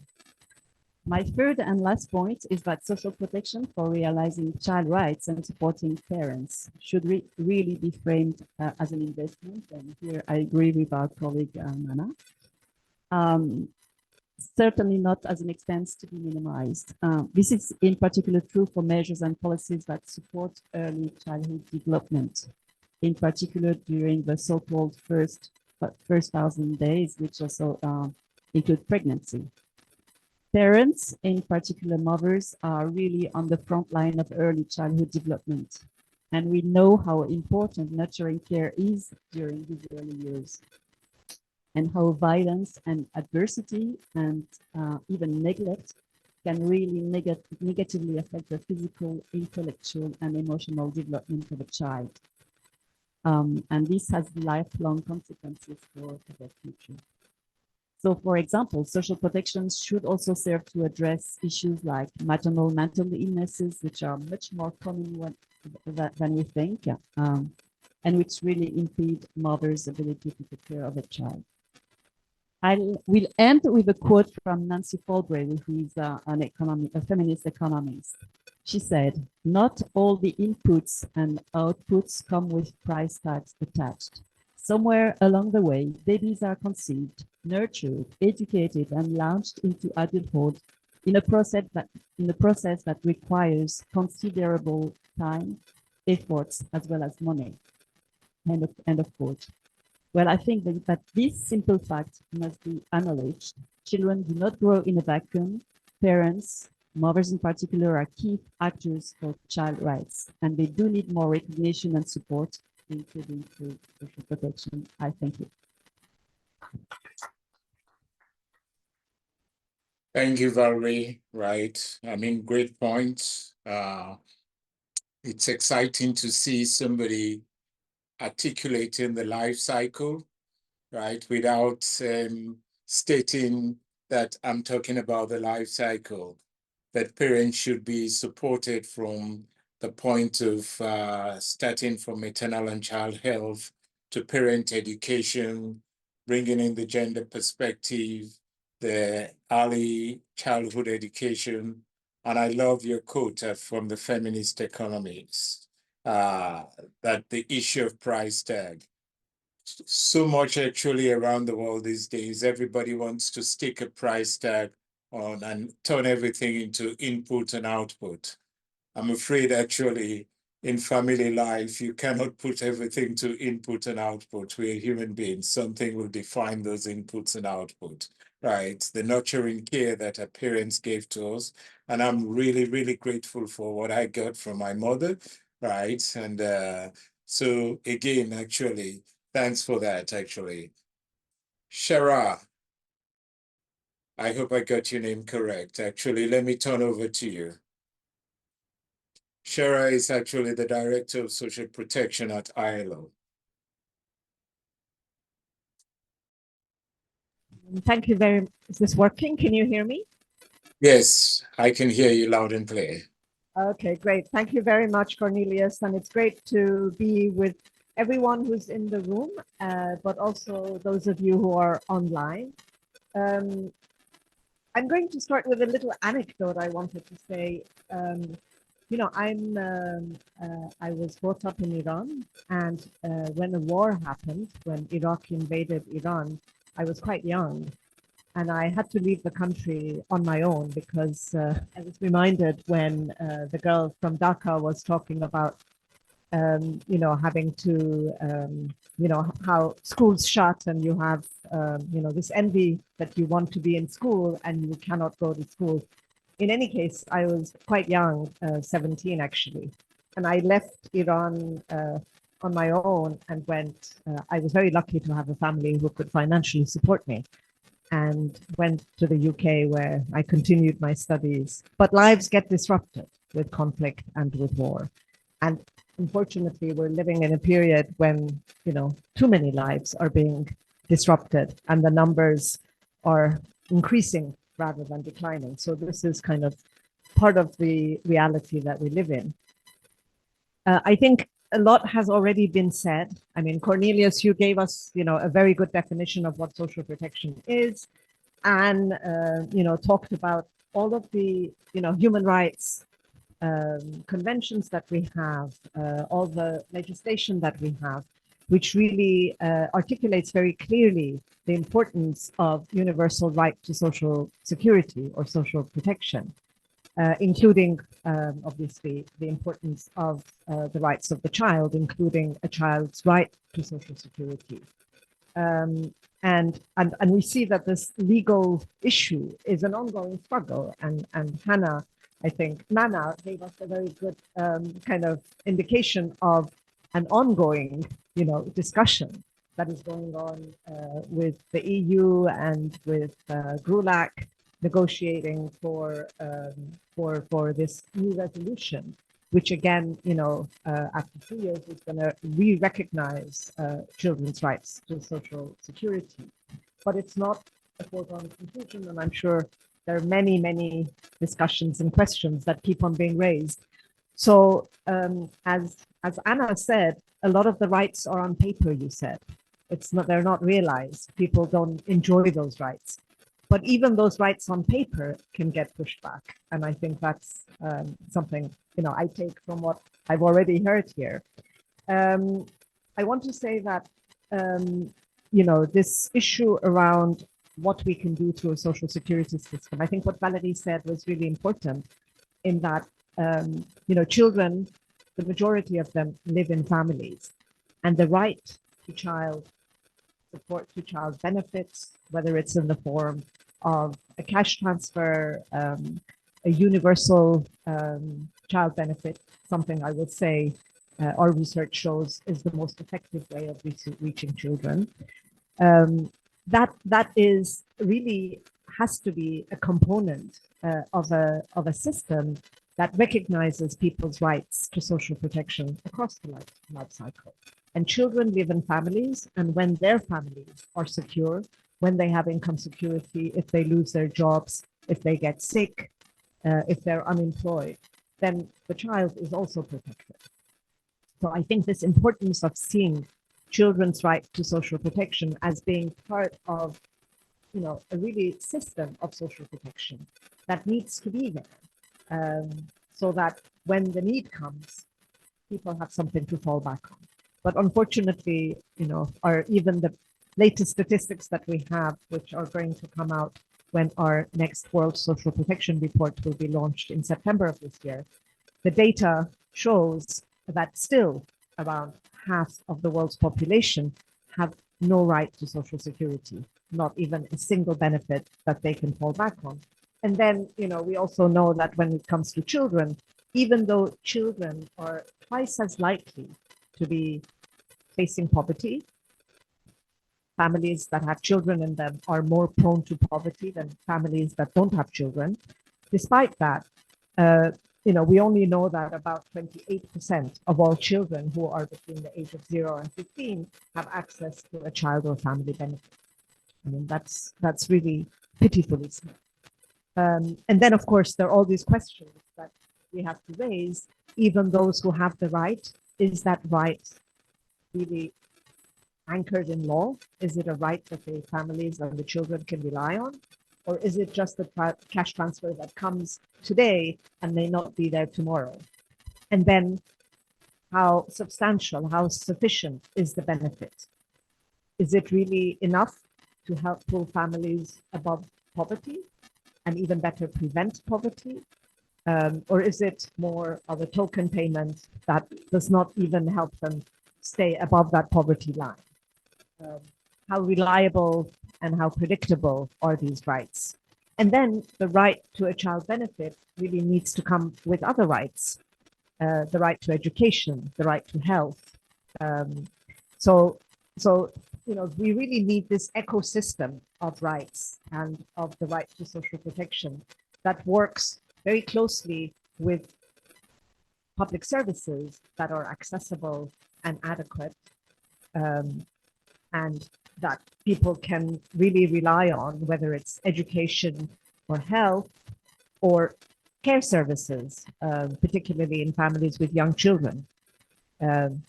My third and last point is that social protection for realizing child rights and supporting parents should really be framed as an investment. And here I agree with our colleague Nana. Certainly not as an expense to be minimized. This is in particular true for measures and policies that support early childhood development, in particular during the so-called first 1,000 days, which also include pregnancy. Parents, in particular mothers, are really on the front line of early childhood development. And we know how important nurturing care is during these early years, and how violence and adversity and even neglect can really negatively affect the physical, intellectual, and emotional development of a child. And this has lifelong consequences for their future. So, for example, social protection should also serve to address issues like maternal mental illnesses, which are much more common than we think, and which really impede mothers' ability to take care of a child. I will end with a quote from Nancy Folgrave, who is a feminist economist. She said, "Not all the inputs and outputs come with price tags attached. Somewhere along the way, babies are conceived, nurtured, educated, and launched into adulthood in a process that requires considerable time, efforts, as well as money." End of quote. Well, I think that this simple fact must be acknowledged. Children do not grow in a vacuum. Parents, mothers in particular, are key actors for child rights, and they do need more recognition and support, including through social protection. I thank you. Thank you, Valerie. Right. I mean, great points. It's exciting to see somebody articulating the life cycle, right, without stating that I'm talking about the life cycle, that parents should be supported from the point of starting from maternal and child health to parent education, bringing in the gender perspective, the early childhood education. And I love your quote from the feminist economics, that the issue of price tag. So much actually around the world these days, everybody wants to stick a price tag on and turn everything into input and output. I'm afraid actually in family life, you cannot put everything to input and output. We're human beings. Something will define those inputs and output, right? The nurturing care that our parents gave to us. And I'm really, really grateful for what I got from my mother, right? And so again, actually, thanks for that, actually. Shara, I hope I got your name correct. Actually, let me turn over to you. Shara is actually the Director of Social Protection at ILO. Thank you very much. Is this working? Can you hear me? Yes, I can hear you loud and clear. Okay, great. Thank you very much, Cornelius. And it's great to be with everyone who's in the room, but also those of you who are online. I'm going to start with a little anecdote I wanted to say. You know, I was brought up in Iran, and when the war happened, when Iraq invaded Iran, I was quite young, and I had to leave the country on my own because I was reminded when the girl from Dhaka was talking about, you know, having to, you know, how schools shut and you have, you know, this envy that you want to be in school and you cannot go to school. In any case, I was quite young, 17 actually. and I left Iran on my own and went. I was very lucky to have a family who could financially support me, and went to the UK where I continued my studies. But lives get disrupted with conflict and with war, and unfortunately, we're living in a period when too many lives are being disrupted, and the numbers are increasing rather than declining. So this is kind of part of the reality that we live in. I think a lot has already been said. I mean, Cornelius, you gave us, a very good definition of what social protection is, and talked about all of the, human rights conventions that we have, all the legislation that we have, which really articulates very clearly the importance of universal right to social security or social protection, including obviously the importance of the rights of the child, including a child's right to social security. And we see that this legal issue is an ongoing struggle, and Hannah, I think Nana gave us a very good kind of indication of an ongoing, discussion that is going on with the EU and with GRULAC negotiating for this new resolution, which again, after 2 years is going to re-recognize children's rights to social security. But it's not a foregone conclusion, and I'm sure there are many, many discussions and questions that keep on being raised. So as Anna said, a lot of the rights are on paper, you said. They're not realized. People don't enjoy those rights. But even those rights on paper can get pushed back. And I think that's something, I take from what I've already heard here. I want to say that, this issue around what we can do through a social security system, I think what Valerie said was really important in that, children, the majority of them live in families, and the right to child support, to child benefits, whether it's in the form of a cash transfer, a universal child benefit, something I would say our research shows is the most effective way of reaching children. That is really has to be a component of a system that recognizes people's rights to social protection across the life cycle. And children live in families, and when their families are secure, when they have income security, if they lose their jobs, if they get sick, if they're unemployed, then the child is also protected. So I think this importance of seeing children's right to social protection as being part of, a really system of social protection that needs to be there, so that when the need comes, people have something to fall back on. But unfortunately, even the latest statistics that we have, which are going to come out when our next World Social Protection Report will be launched in September of this year, the data shows that still around half of the world's population have no right to social security, not even a single benefit that they can fall back on. And then, we also know that when it comes to children, even though children are twice as likely to be facing poverty, families that have children in them are more prone to poverty than families that don't have children. Despite that, we only know that about 28% of all children who are between the age of 0 and 15 have access to a child or family benefit. I mean, that's really pitifully small. And then, of course, there are all these questions that we have to raise. Even those who have the right, is that right really anchored in law? Is it a right that the families and the children can rely on? Or is it just a cash transfer that comes today and may not be there tomorrow? And then how substantial, how sufficient is the benefit? Is it really enough to help pull families above poverty and even better prevent poverty? Or is it more of a token payment that does not even help them stay above that poverty line? How reliable and how predictable are these rights? And then the right to a child benefit really needs to come with other rights. the right to education, the right to health. So, we really need this ecosystem of rights and of the right to social protection that works very closely with public services that are accessible and adequate, and that people can really rely on, whether it's education or health or care services, particularly in families with young children.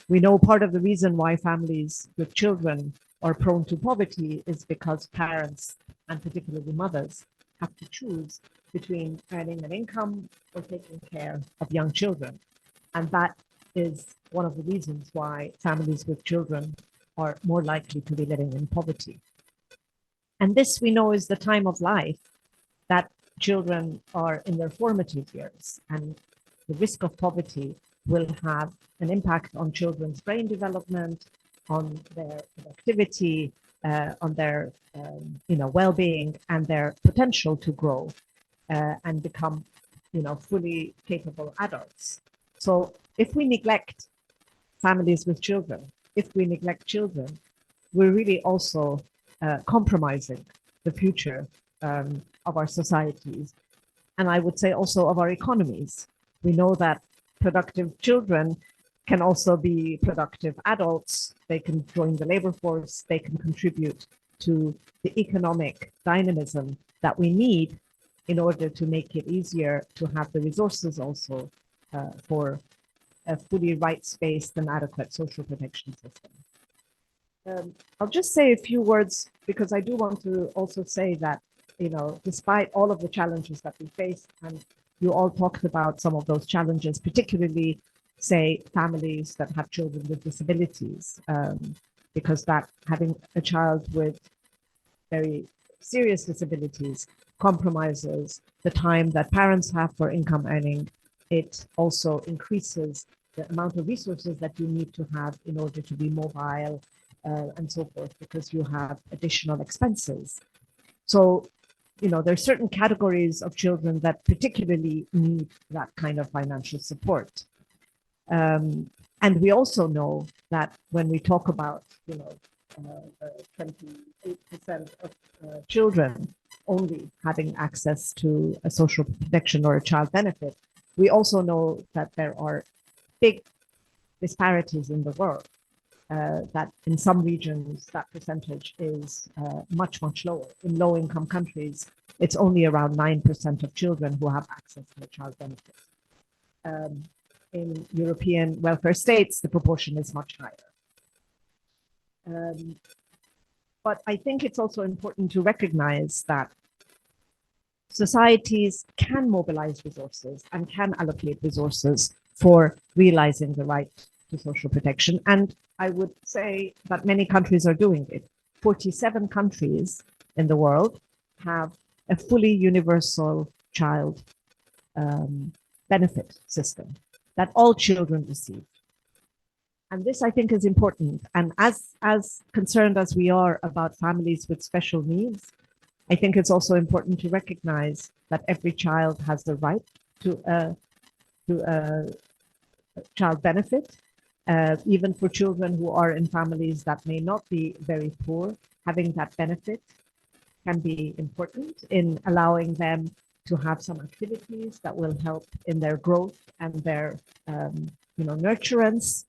We know part of the reason why families with children are prone to poverty is because parents, and particularly mothers, have to choose between earning an income or taking care of young children. And that is one of the reasons why families with children are more likely to be living in poverty. And this, we know, is the time of life that children are in their formative years, and the risk of poverty will have an impact on children's brain development, on their productivity, on their well-being, and their potential to grow and become fully capable adults. So if we neglect families with children, if we neglect children, we're really also compromising the future of our societies, and I would say also of our economies. We know that productive children can also be productive adults. They can join the labor force. They can contribute to the economic dynamism that we need in order to make it easier to have the resources also for a fully rights-based and adequate social protection system. I'll just say a few words, because I do want to also say that, despite all of the challenges that we face, and you all talked about some of those challenges, particularly, say, families that have children with disabilities, because that having a child with very serious disabilities compromises the time that parents have for income earning. It also increases the amount of resources that you need to have in order to be mobile and so forth, because you have additional expenses. So, there are certain categories of children that particularly need that kind of financial support. And we also know that when we talk about, 28% of children only having access to a social protection or a child benefit, we also know that there are big disparities in the world, that in some regions that percentage is much, much lower. In low-income countries, it's only around 9% of children who have access to a child benefit. In European welfare states, the proportion is much higher. But I think it's also important to recognize that societies can mobilize resources and can allocate resources for realizing the right to social protection. And I would say that many countries are doing it. 47 countries in the world have a fully universal child benefit system that all children receive. And this, I think, is important. And as concerned as we are about families with special needs, I think it's also important to recognize that every child has the right to a child benefit. Even for children who are in families that may not be very poor, having that benefit can be important in allowing them to have some activities that will help in their growth and their nurturance.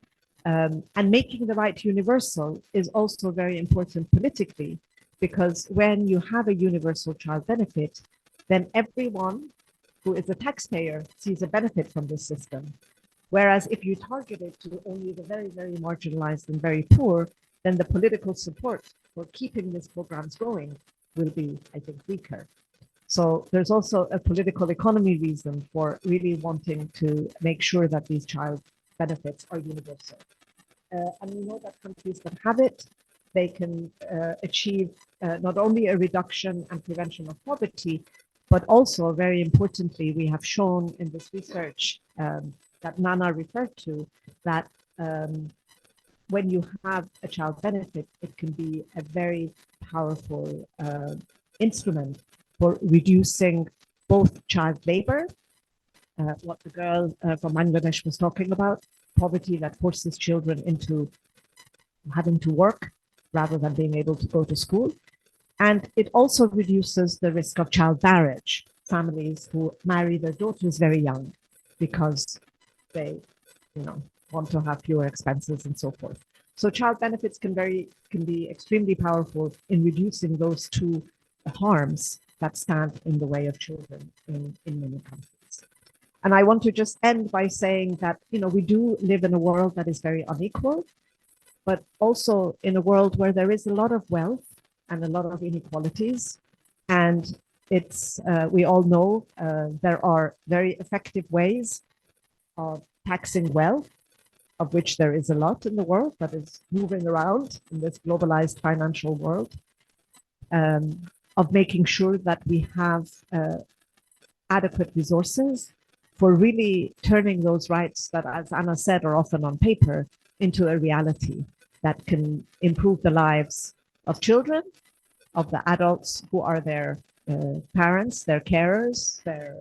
And making the right universal is also very important politically, because when you have a universal child benefit, then everyone who is a taxpayer sees a benefit from this system. Whereas if you target it to only the very, very marginalized and very poor, then the political support for keeping these programs going will be, I think, weaker. So there's also a political economy reason for really wanting to make sure that these child benefits are universal. And we know that countries that have it, they can achieve not only a reduction and prevention of poverty, but also, very importantly, we have shown in this research that Nana referred to, that when you have a child benefit, it can be a very powerful instrument for reducing both child labor what the girl from Bangladesh was talking about, poverty that forces children into having to work rather than being able to go to school. And it also reduces the risk of child marriage, families who marry their daughters very young because they, want to have fewer expenses and so forth. So child benefits can be extremely powerful in reducing those two harms that stand in the way of children in many countries. And I want to just end by saying that, we do live in a world that is very unequal, but also in a world where there is a lot of wealth and a lot of inequalities. And it's, we all know there are very effective ways of taxing wealth, of which there is a lot in the world that is moving around in this globalized financial world, of making sure that we have adequate resources for really turning those rights that, as Anna said, are often on paper into a reality that can improve the lives of children, of the adults who are their parents, their carers, their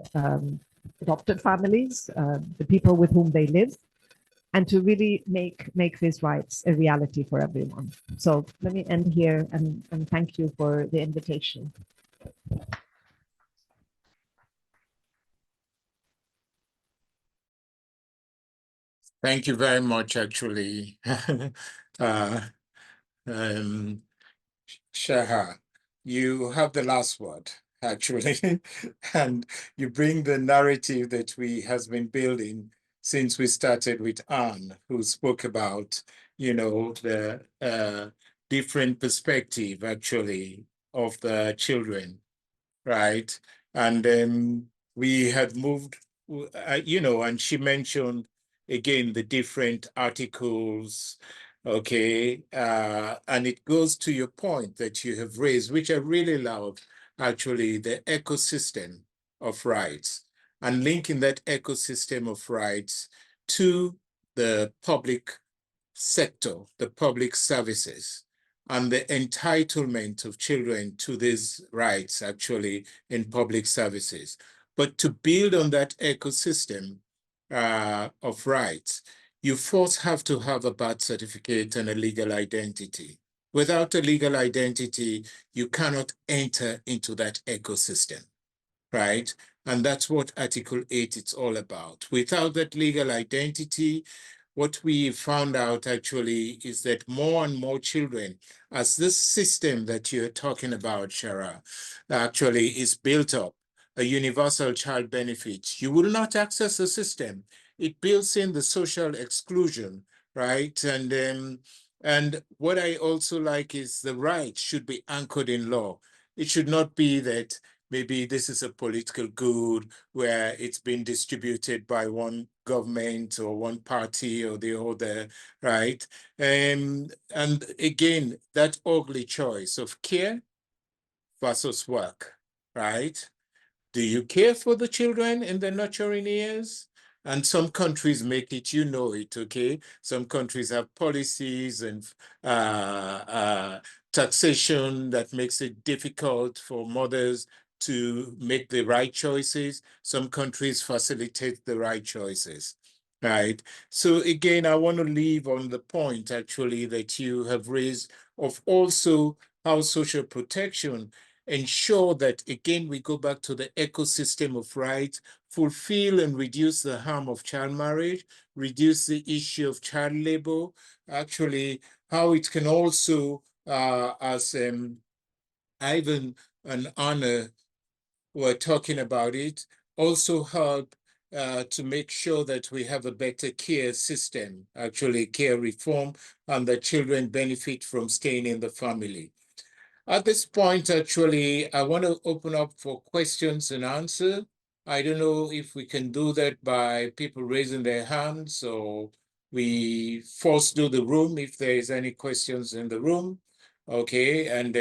adopted families, the people with whom they live, and to really make these rights a reality for everyone. So let me end here and thank you for the invitation. Thank you very much, actually, Shaha. You have the last word, actually, and you bring the narrative that we has been building since we started with Anne, who spoke about, the different perspective, actually, of the children, right? And then we had moved, and she mentioned again the different articles, okay? And it goes to your point that you have raised, which I really love, actually, the ecosystem of rights and linking that ecosystem of rights to the public sector, the public services, and the entitlement of children to these rights actually in public services. But to build on that ecosystem of rights, you first have to have a birth certificate and a legal identity. Without a legal identity, you cannot enter into that ecosystem, right? And that's what Article 8 is all about. Without that legal identity, what we found out actually is that more and more children, as this system that you're talking about, Shara, actually is built up, a universal child benefit, you will not access the system. It builds in the social exclusion, right? And what I also like is the right should be anchored in law. It should not be that maybe this is a political good where it's been distributed by one government or one party or the other, right? And again, that ugly choice of care versus work, right? Do you care for the children in the nurturing years? And some countries make it, okay? Some countries have policies and taxation that makes it difficult for mothers to make the right choices. Some countries facilitate the right choices, right? So again, I want to leave on the point actually that you have raised of also how social protection ensure that, again, we go back to the ecosystem of rights, fulfill and reduce the harm of child marriage, reduce the issue of child labor, actually how it can also, as Ivan and Anna were talking about it, also help to make sure that we have a better care system, actually care reform, and that children benefit from staying in the family. At this point, actually, I want to open up for questions and answer. I don't know if we can do that by people raising their hands or we first do the room if there is any questions in the room. Okay, and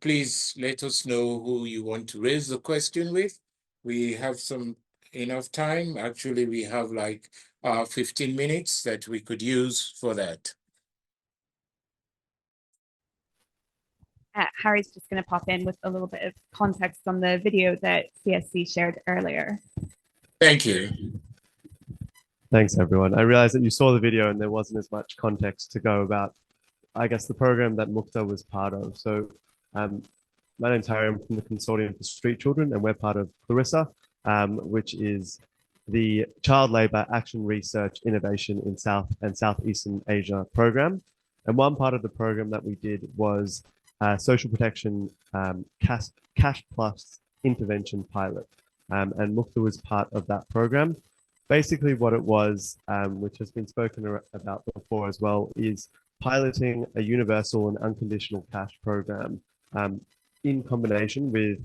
please let us know who you want to raise the question with. We have some enough time. Actually, we have like 15 minutes that we could use for that. Harry's just going to pop in with a little bit of context on the video that CSC shared earlier. Thank you. Thanks, everyone. I realized that you saw the video and there wasn't as much context to go about, I guess, the program that Mukta was part of. So my name's Harry, I'm from the Consortium for Street Children, and we're part of Clarissa, which is the Child Labour Action Research Innovation in South and Southeastern Asia program. And one part of the program that we did was social protection cash plus intervention pilot. And Mukta was part of that program. Basically what it was, which has been spoken about before as well, is piloting a universal and unconditional cash program in combination with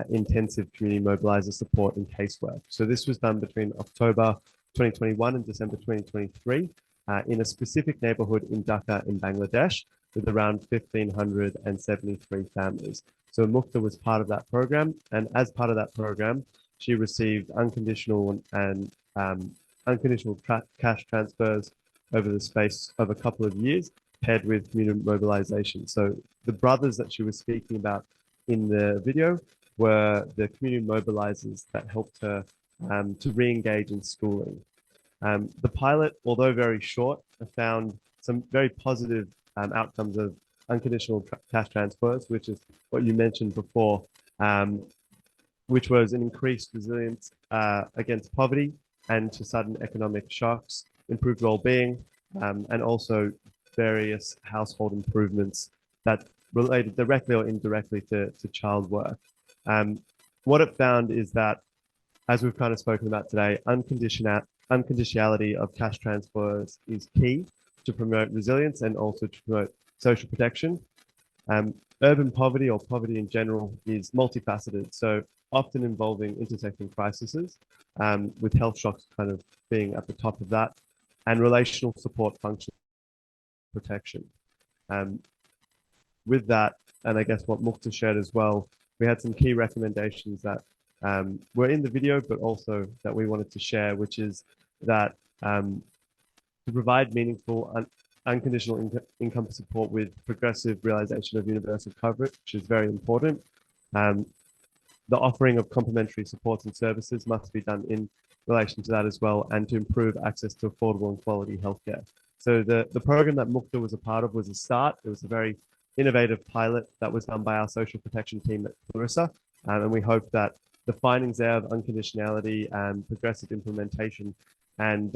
intensive community mobilizer support and casework. So this was done between October 2021 and December 2023 in a specific neighborhood in Dhaka in Bangladesh with around 1,573 families. So Mukta was part of that program, and as part of that program, she received unconditional and unconditional cash transfers over the space of a couple of years, paired with community mobilization. So the brothers that she was speaking about in the video were the community mobilizers that helped her to re-engage in schooling. The pilot, although very short, found some very positive outcomes of unconditional cash transfers, which is what you mentioned before, which was an increased resilience against poverty and to sudden economic shocks, improved well-being, and also various household improvements that related directly or indirectly to child work. What it found is that, as we've kind of spoken about today, unconditionality of cash transfers is key to promote resilience and also to promote social protection. Urban poverty or poverty in general is multifaceted, so often involving intersecting crises, with health shocks kind of being at the top of that, and relational support function protection. With that, and I guess what Mukta shared as well, we had some key recommendations that were in the video, but also that we wanted to share, which is that to provide meaningful unconditional income support with progressive realization of universal coverage, which is very important. The offering of complementary supports and services must be done in relation to that as well, and to improve access to affordable and quality healthcare. So the program that Mukta was a part of was a start. It was a very innovative pilot that was done by our social protection team at Clarissa. And we hope that the findings there of unconditionality and progressive implementation and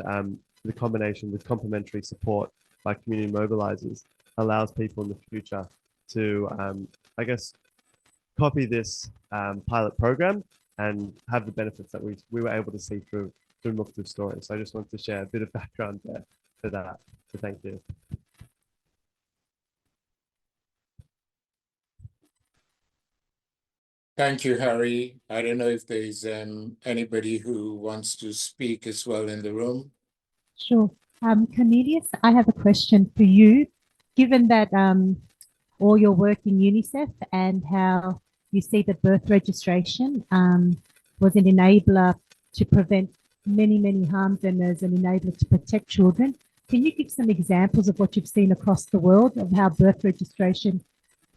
the combination with complementary support by community mobilizers allows people in the future to, I guess, copy this pilot program and have the benefits that we were able to see through Mukta's story. So I just wanted to share a bit of background there for that. So thank you. Thank you, Harry. I don't know if there is anybody who wants to speak as well in the room. Sure. Cornelius, I have a question for you. Given that all your work in UNICEF and how you see that birth registration was an enabler to prevent many, many harms and as an enabler to protect children, can you give some examples of what you've seen across the world of how birth registration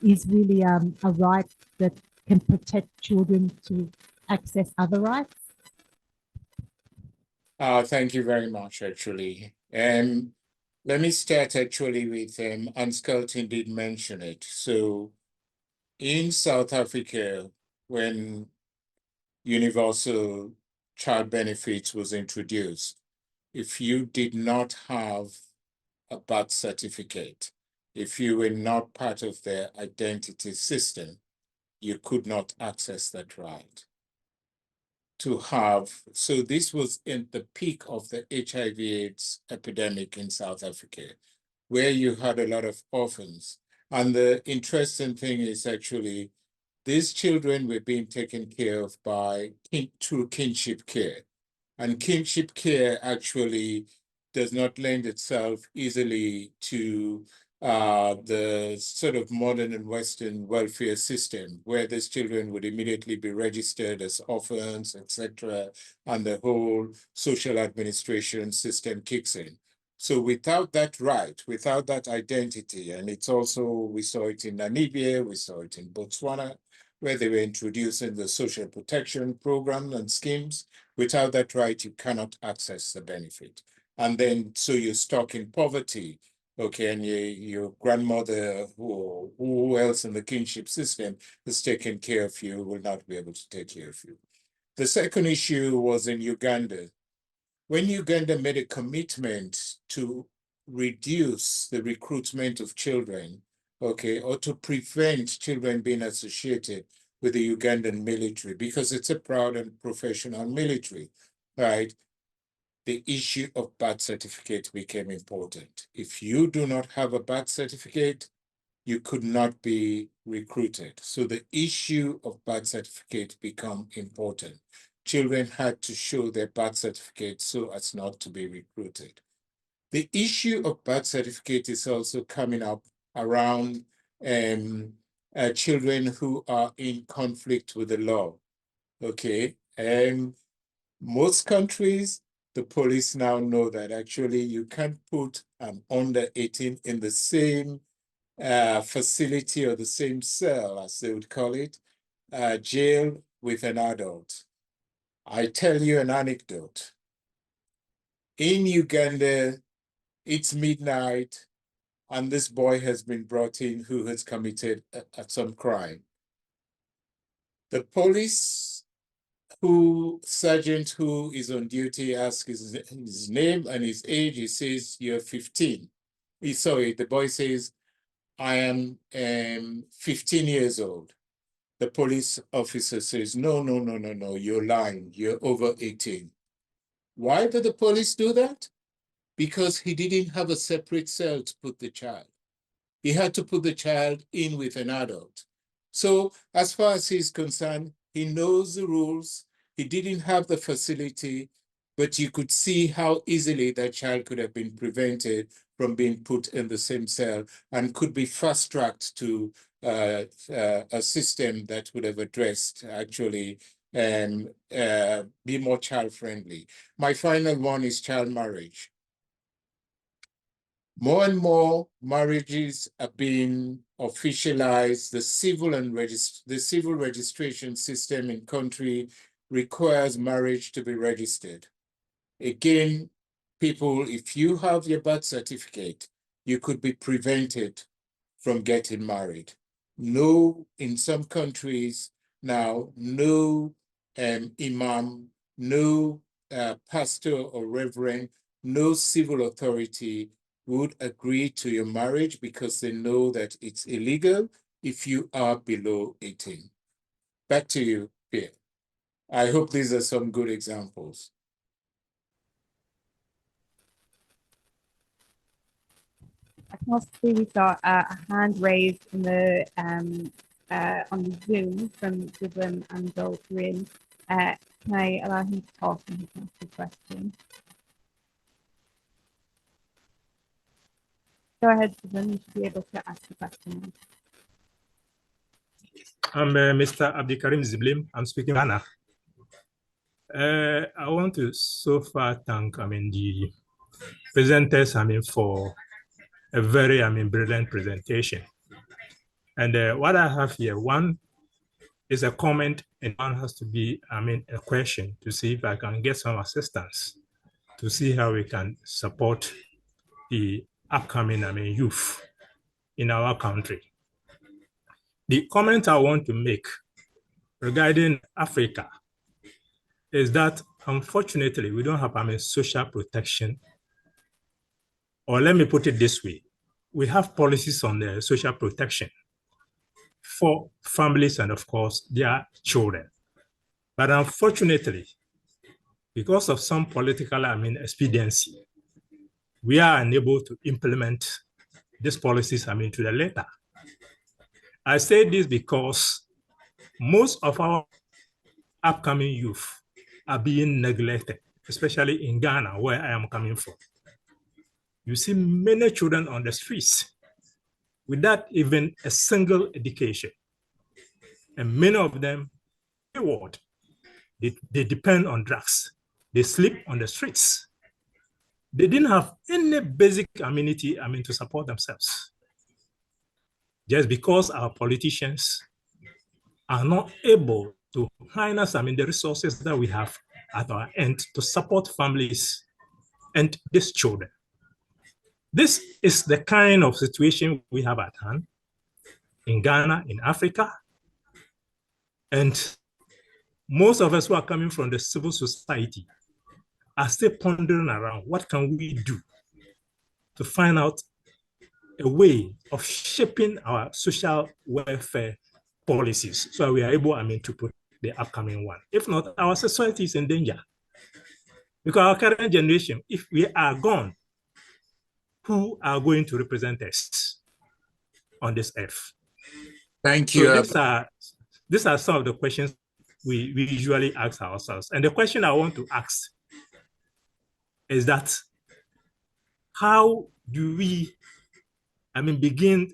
is really a right that can protect children to access other rights? Thank you very much, actually. Let me start actually with, and Skelton did mention it. So in South Africa, when universal child benefits was introduced, if you did not have a birth certificate, if you were not part of their identity system, you could not access that right. So this was in the peak of the HIV/AIDS epidemic in South Africa, where you had a lot of orphans. And the interesting thing is actually, these children were being taken care of through kinship care. And kinship care actually does not lend itself easily to the sort of modern and Western welfare system, where these children would immediately be registered as orphans, etc., and the whole social administration system kicks in. So without that right, without that identity, and it's also, we saw it in Namibia, we saw it in Botswana, where they were introducing the social protection program and schemes. Without that right, you cannot access the benefit. And then, so you're stuck in poverty, okay, and your grandmother or who else in the kinship system is taking care of you will not be able to take care of you. The second issue was in Uganda. When Uganda made a commitment to reduce the recruitment of children, okay, or to prevent children being associated with the Ugandan military, because it's a proud and professional military, right? The issue of birth certificate became important. If you do not have a birth certificate, you could not be recruited. So the issue of birth certificate became important. Children had to show their birth certificate so as not to be recruited. The issue of birth certificate is also coming up around children who are in conflict with the law, okay? Most countries, the police now know that actually you can't put an under 18 in the same facility or the same cell, as they would call it, jail with an adult. I tell you an anecdote. In Uganda, it's midnight, and this boy has been brought in who has committed some crime. The police sergeant who is on duty asks his name and his age. He says, "You're 15. Sorry, the boy says, "I am 15 years old." The police officer says, "No, no, no, no, no, you're lying. You're over 18. Why did the police do that? Because he didn't have a separate cell to put the child. He had to put the child in with an adult. So as far as he's concerned, he knows the rules. He didn't have the facility, but you could see how easily that child could have been prevented from being put in the same cell and could be fast-tracked to a system that would have addressed actually be more child-friendly. My final one is child marriage. More and more marriages are being officialized. The civil registration system in country requires marriage to be registered. Again, people, if you have your birth certificate, you could be prevented from getting married. No, in some countries now, no imam, no pastor or reverend, no civil authority would agree to your marriage because they know that it's illegal if you are below 18. Back to you, Pierre. I hope these are some good examples. I can also see we've got a hand raised in the on the Zoom from Dublin and Dolphin. Can I allow him to talk and he can ask the question? Go ahead, Dublin. You should be able to ask the question. I'm Mr. Abdikarim Ziblim. I'm speaking Ghana. I want to so far thank the presenters for a very brilliant presentation. And what I have here, one is a comment and one has to be a question to see if I can get some assistance to see how we can support the upcoming youth in our country. The comment I want to make regarding Africa is that unfortunately we don't have social protection, or let me put it this way, we have policies on the social protection for families and of course their children. But unfortunately, because of some political expediency, we are unable to implement these policies to the letter. I say this because most of our upcoming youth are being neglected, especially in Ghana, where I am coming from. You see many children on the streets without even a single education. And many of them, they depend on drugs. They sleep on the streets. They didn't have any basic amenity to support themselves. Just because our politicians are not able to harness, the resources that we have at our end to support families and these children. This is the kind of situation we have at hand in Ghana, in Africa. And most of us who are coming from the civil society are still pondering around what can we do to find out a way of shaping our social welfare policies so we are able, to put the upcoming one. If not, our society is in danger. Because our current generation, if we are gone, who are going to represent us on this earth? Thank So you. these are some of the questions we usually ask ourselves. And the question I want to ask is that how do we, begin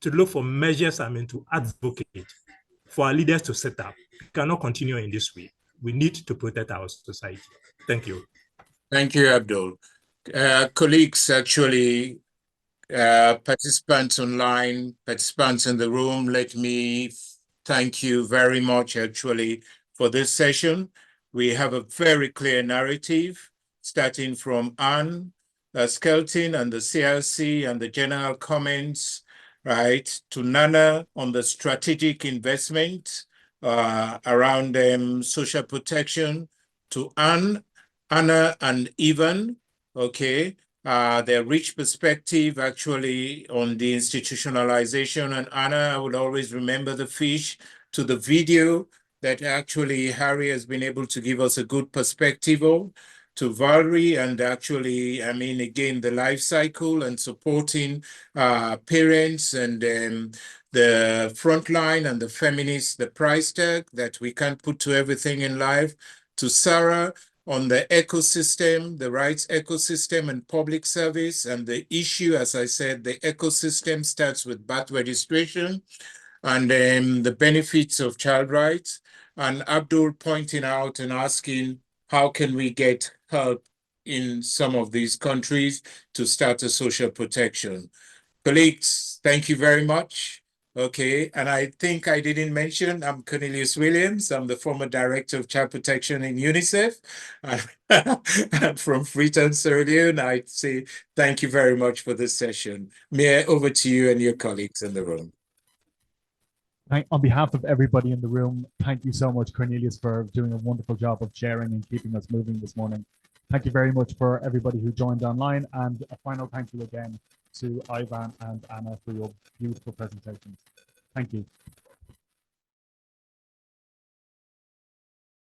to look for measures, to advocate for our leaders to set up? We cannot continue in this way. We need to protect our society. Thank you. Thank you, Abdul. Colleagues, actually, participants online, participants in the room, let me thank you very much, actually, for this session. We have a very clear narrative, starting from Anne Skelton and the CRC and the general comments, right, to Nana on the strategic investment around social protection, to Anna and Ivan, okay, their rich perspective actually on the institutionalization. And Anna, I would always remember the fish, to the video that actually Harry has been able to give us a good perspective of, to Valerie, and actually, again, the life cycle and supporting parents and the frontline and the feminists, the price tag that we can't put to everything in life, to Sarah on the ecosystem, the rights ecosystem and public service, and the issue, as I said, the ecosystem starts with birth registration and the benefits of child rights, and Abdul pointing out and asking, how can we get help in some of these countries to start a social protection? Colleagues, thank you very much. Okay, and I think I didn't mention, I'm Cornelius Williams. I'm the former director of child protection in UNICEF. I'm from Freetown, Sierra Leone. I'd say thank you very much for this session. Mayor, over to you and your colleagues in the room. On behalf of everybody in the room, thank you so much, Cornelius, for doing a wonderful job of sharing and keeping us moving this morning. Thank you very much for everybody who joined online, and a final thank you again to Ivan and Anna for your beautiful presentations. Thank you.